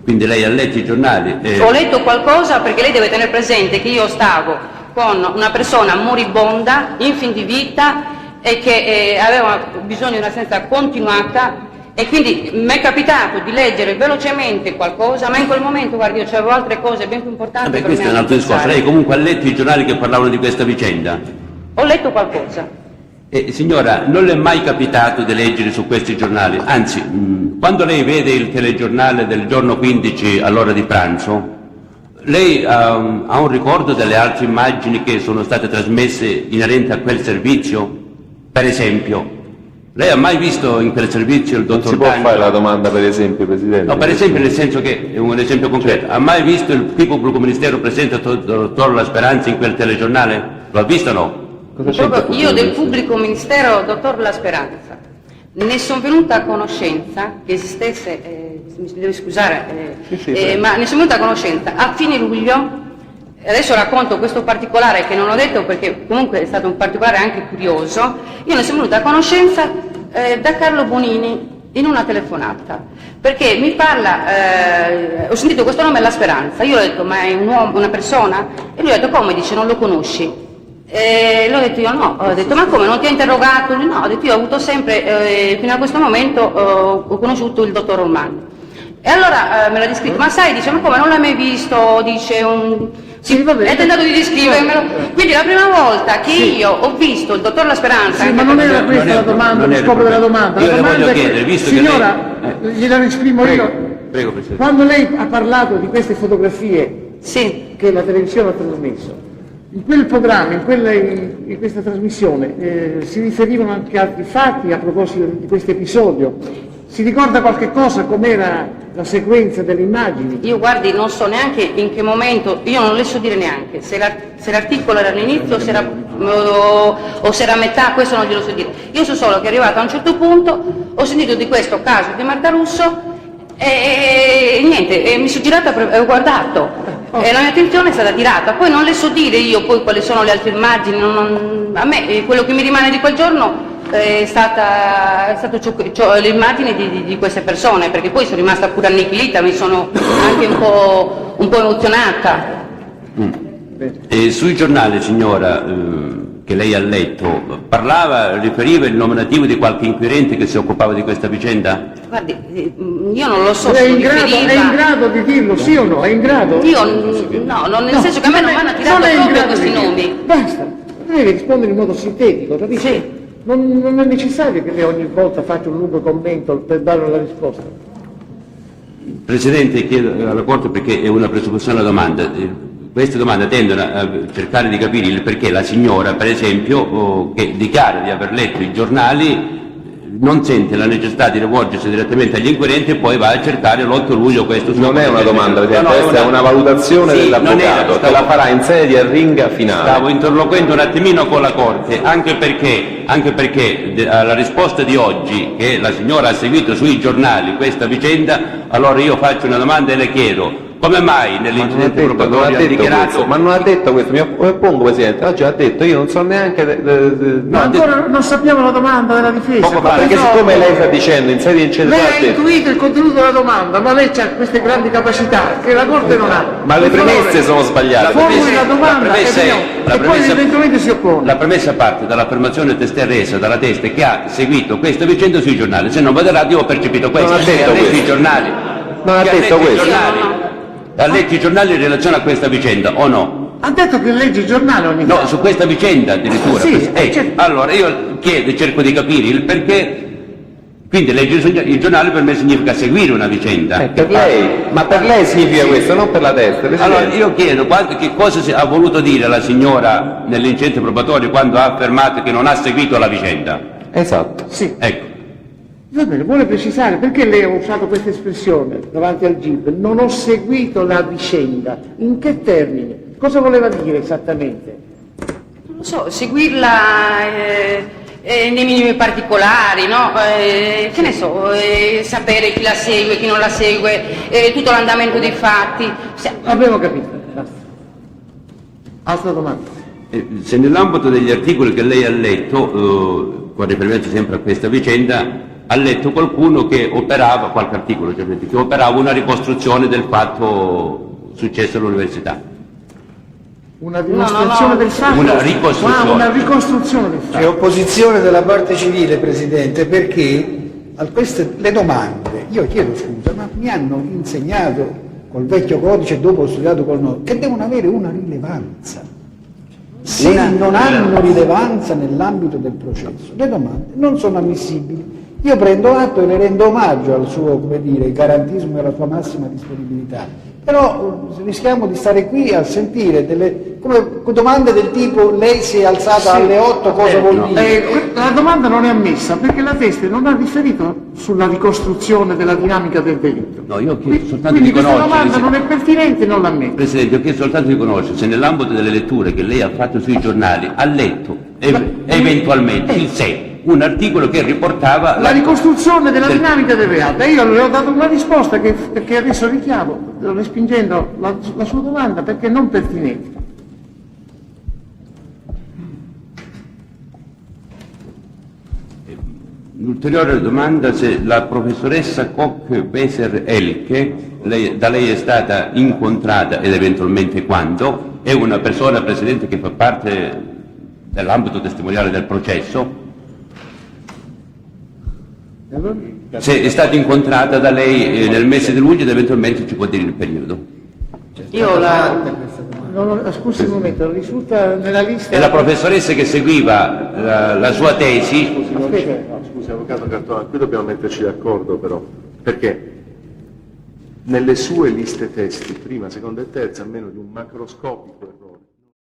Quindi lei ha letto i giornali? Ho letto qualcosa perché lei deve tenere presente che io stavo con una persona moribonda, in fin di vita e che aveva bisogno di un'assistenza continuata e quindi mi è capitato di leggere velocemente qualcosa, ma in quel momento, guardi, io avevo altre cose ben più importanti. Vabbè, questo è un altro discorso. Lei comunque ha letto i giornali che parlavano di questa vicenda? Ho letto qualcosa. Signora, non le è mai capitato di leggere su questi giornali? Anzi, quando lei vede il telegiornale del giorno 15 all'ora di pranzo, lei ha un ricordo delle altre immagini che sono state trasmesse inerenti a quel servizio? Per esempio, lei ha mai visto in quel servizio il dottor Non si può fare la domanda per esempio, Presidente? No, per esempio, nel senso che è un esempio concreto. Ha mai visto il pubblico ministero presente il dottor La Speranza in quel telegiornale? Lo ha visto o no? Io del pubblico ministero, dottor La Speranza, ne sono venuta a conoscenza che esistesse, mi deve scusare, ma ne sono venuta a conoscenza a fine luglio. Adesso racconto questo particolare che non ho detto perché comunque è stato un particolare anche curioso. Io ne sono venuta a conoscenza da Carlo Bonini in una telefonata, perché mi parla, ho sentito questo nome La Speranza, io ho detto ma è un uomo, una persona? E lui ha detto come? Dice non lo conosci? E l'ho detto io no, ho detto ma come, non ti ha interrogato? Lui no, ho detto io ho avuto sempre, fino a questo momento ho conosciuto il dottor Ormanni. E allora me l'ha descritto, ma sai, dice ma come, non l'hai mai visto? Dice Sì, vabbè. È tentato di descrivermelo. Quindi la prima volta che io ho visto il dottor La Speranza... Sì, ma non era questa la domanda, lo scopo della domanda. Io La le domanda voglio è chiedere, visto che signora, gliela esprimo io. Prego, Presidente. Quando lei ha parlato di queste fotografie Sì. che la televisione ha trasmesso, in quel programma, in questa trasmissione, si riferivano anche altri fatti a proposito di questo episodio. Si ricorda qualche cosa, com'era la sequenza delle immagini? Io guardi, non so neanche in che momento, io non le so dire neanche se l'articolo era all'inizio o se era a metà, questo non glielo so dire. Io so solo che è arrivato a un certo punto, ho sentito di questo caso di Marta Russo E niente, mi sono girata e ho guardato, e la mia attenzione è stata tirata. Poi non le so dire io poi quali sono le altre immagini, a me quello che mi rimane di quel giorno è stato le immagini di queste persone, perché poi sono rimasta pure annichilita, mi sono anche un po' emozionata. E sui giornali, signora, che lei ha letto, riferiva il nominativo di qualche inquirente che si occupava di questa vicenda? Guardi, io non lo so È se in grado di dirlo, sì o no? È in grado? Io no, nel senso che a me non mi hanno tirato proprio questi nomi. Basta, deve rispondere in modo sintetico, capisci? Sì. Non è necessario che lei ogni volta faccia un lungo commento per dare la risposta. Presidente, chiedo alla Corte, perché è una presupposizione alla domanda. Queste domande tendono a cercare di capire il perché la signora, per esempio, che dichiara di aver letto i giornali, non sente la necessità di rivolgersi direttamente agli inquirenti e poi va a cercare l'8 luglio questo. Non è una domanda, Presidente, questa è una valutazione Sì, dell'avvocato, che la farà in sede di arringa finale. Stavo interloquendo un attimino con la Corte, anche perché alla risposta di oggi, che la signora ha seguito sui giornali questa vicenda, allora io faccio una domanda e le chiedo: come mai nell'incidente probatorio ha dichiarato... Ma non ha detto questo, mi oppongo, Presidente, oggi ha detto, io non so neanche... Ma ancora non sappiamo la domanda della difesa. Poco fa, perché siccome lei sta dicendo in sede di incendio... Lei ha intuito il contenuto della domanda, ma lei ha queste grandi capacità che la Corte non ha. Ma le premesse sono sbagliate. Formuli la domanda e poi eventualmente si oppone. La premessa parte dall'affermazione testé resa dalla Teste, che ha seguito questa vicenda sui giornali. Se non vado errato, io ho percepito questo. Non ha detto questo. I giornali. Non ha detto questo. Ha letto i giornali in relazione a questa vicenda, o no? Ha detto che legge il giornale ogni No, su questa vicenda addirittura. Sì, certo. Allora io chiedo e cerco di capire il perché. Quindi leggere i giornali per me significa seguire una vicenda. Per lei, ma per lei significa questo, non per la Testa. Allora io chiedo che cosa ha voluto dire la signora nell'incidente probatorio quando ha affermato che non ha seguito la vicenda. Esatto. Sì. Ecco. Va bene, vuole precisare perché lei ha usato questa espressione davanti al GIP? Non ho seguito la vicenda. In che termini? Cosa voleva dire esattamente? Non lo so, seguirla nei minimi particolari, no? Che ne so, sapere chi la segue, chi non la segue, tutto l'andamento dei fatti. Abbiamo capito, basta. Altra domanda. Se nell'ambito degli articoli che lei ha letto, con riferimento sempre a questa vicenda, ha letto qualcuno che operava, qualche articolo ovviamente, che operava una ricostruzione del fatto successo all'università. Una dimostrazione del fatto? Una ricostruzione. Una ricostruzione del fatto. C'è opposizione della parte civile, Presidente, perché le domande, io chiedo scusa, ma mi hanno insegnato col vecchio codice, dopo ho studiato col nuovo, che devono avere una rilevanza. Se non hanno rilevanza nell'ambito del processo, le domande non sono ammissibili. Io prendo atto e le rendo omaggio al suo, garantismo e alla sua massima disponibilità, però rischiamo di stare qui a sentire delle domande del tipo: lei si è alzata alle 8, cosa vuol dire? La domanda non è ammessa perché la Teste non ha riferito sulla ricostruzione della dinamica del delitto. No, io ho chiesto soltanto Quindi di conoscere. questa domanda non è pertinente e non l'ammetto. Presidente, ho chiesto soltanto di conoscere se nell'ambito delle letture che lei ha fatto sui giornali ha letto eventualmente il sé un articolo che riportava la ricostruzione della dinamica del reato. E io le ho dato una risposta che adesso richiamo, respingendo la sua domanda perché non pertinente. Un'ulteriore domanda: se la professoressa Koch-Weser-Elke, da lei è stata incontrata ed eventualmente quando, è una persona, Presidente, che fa parte dell'ambito testimoniale del processo. Se è stata incontrata da lei nel mese di luglio ed eventualmente ci può dire il periodo. Scusi un momento, risulta nella lista... E la professoressa che seguiva la sua tesi... Scusi, Avvocato Cartona, qui dobbiamo metterci d'accordo però, perché nelle sue liste testi, prima, seconda e terza, a meno di un macroscopico